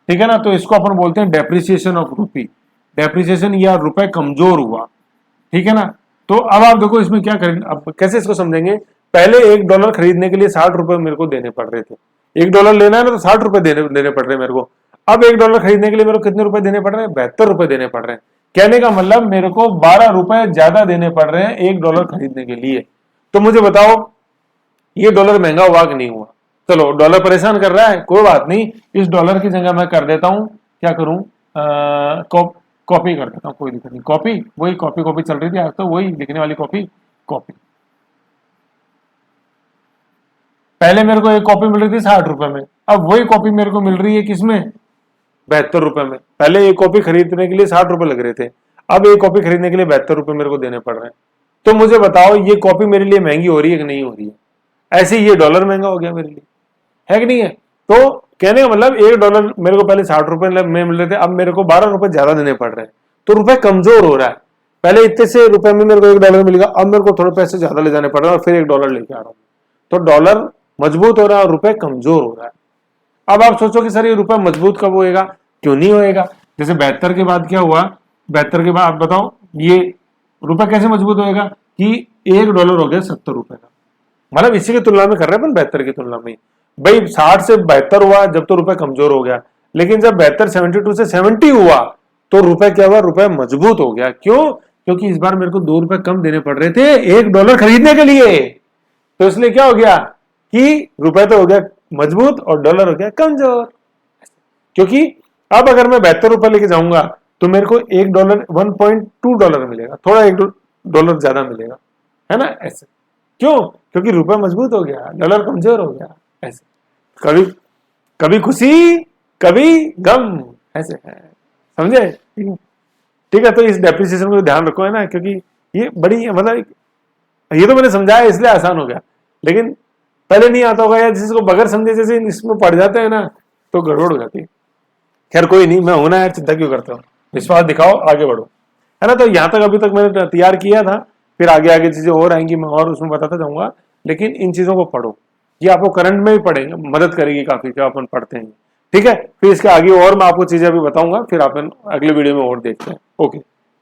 ठीक है ना, तो इसको अपन बोलते हैं डेप्रिसिएशन ऑफ रूपी। डेप्रिसिएशन या रुपए कमजोर हुआ। ठीक है ना, तो अब आप देखो इसमें क्या करें, अब कैसे इसको समझेंगे। पहले $1 खरीदने के लिए 60 रुपए मेरे को देने पड़ रहे थे। $1 लेना है ना, तो 60 रुपए देने पड़ रहे हैं मेरे को। अब $1 खरीदने के लिए मेरे को कितने रुपए देने पड़ रहे हैं? 72 रुपए देने पड़ रहे हैं। कहने का मतलब मेरे को 12 रुपए ज्यादा देने पड़ रहे हैं $1 खरीदने के लिए। तो मुझे बताओ ये डॉलर महंगा हुआ कि नहीं हुआ? चलो डॉलर परेशान कर रहा है, कोई बात नहीं, इस डॉलर की जगह मैं कर देता हूं, क्या करूं, कॉपी कर देता हूं, कोई दिक्कत नहीं। कॉपी, वही कॉपी चल रही थी आज, तो वही लिखने वाली कॉपी। पहले मेरे को एक कॉपी मिल रही थी 60 रुपए में, अब वही कॉपी मेरे को मिल रही है किसमें? 72 रुपए में। पहले एक कॉपी खरीदने के लिए 60 रुपए लग रहे थे, अब एक कॉपी खरीदने के लिए 72 रुपए मेरे को देने पड़ रहे हैं। तो मुझे बताओ ये कॉपी मेरे लिए महंगी हो रही है कि नहीं हो रही है? ऐसे ही ये डॉलर महंगा हो गया मेरे लिए, है कि नहीं है? तो कहने का मतलब $1 मेरे को पहले 60 रुपए में मिल रहे थे, अब मेरे को 12 रुपए ज्यादा देने पड़ रहे हैं, तो रुपए कमजोर हो रहा है। पहले इतने से रुपए में मेरे को $1 मिलेगा, अब मेरे को थोड़े पैसे ज्यादा ले जाने पड़ रहे हैं और फिर $1 लेके आ रहा हूँ, तो डॉलर मजबूत हो रहा है और रुपए कमजोर हो रहा है। अब आप सोचो कि सर ये रुपया मजबूत कब होएगा? क्यों नहीं होएगा? जैसे 72 के बाद क्या हुआ, 72 के बाद आप बताओ ये रुपया कैसे मजबूत होएगा कि $1 हो गया 70 रुपए का। मतलब इसी की तुलना में कर रहे हैं 72 की तुलना में। भाई 60 से 72 हुआ जब तो रुपए कमजोर हो गया, लेकिन जब 72 से 70 हुआ तो रुपए क्या हुआ? रुपए मजबूत हो गया। क्यों? क्योंकि इस बार मेरे को $2 कम देने पड़ रहे थे $1 खरीदने के लिए, तो इसलिए क्या हो गया कि रुपए तो हो गया मजबूत और डॉलर हो गया कमजोर। क्योंकि अब अगर मैं 72 रुपए लेके जाऊंगा तो मेरे को $1 $1.2 मिलेगा, थोड़ा $1 ज्यादा मिलेगा, है ना। ऐसे क्यों? क्योंकि रुपया मजबूत हो गया, डॉलर कमजोर हो गया। ऐसे कभी कभी खुशी कभी गम, ऐसे है, समझे? ठीक है, तो इस डेप्रिसिएशन को ध्यान रखो, है ना, क्योंकि ये बड़ी मतलब ये तो मैंने समझाया इसलिए आसान हो गया, लेकिन पहले नहीं आता होगा या जिसको बगैर समझे जैसे इसमें पड़ जाते हैं ना तो गड़बड़ हो जाती है। खैर कोई नहीं, मैं होना यार, चिंता क्यों करते हो, विश्वास दिखाओ, आगे बढ़ो, है ना। तो यहाँ तक अभी तक मैंने तैयार किया था, फिर आगे आगे चीजें और आएंगी, मैं और उसमें बताता जाऊंगा, लेकिन इन चीजों को पढ़ो, ये आपको करंट में भी पढ़ेगा, मदद करेगी काफी जो अपन पढ़ते हैं। ठीक है, फिर इसके आगे और मैं आपको चीजें अभी बताऊंगा, फिर अपन अगले वीडियो में और देखते हैं। ओके।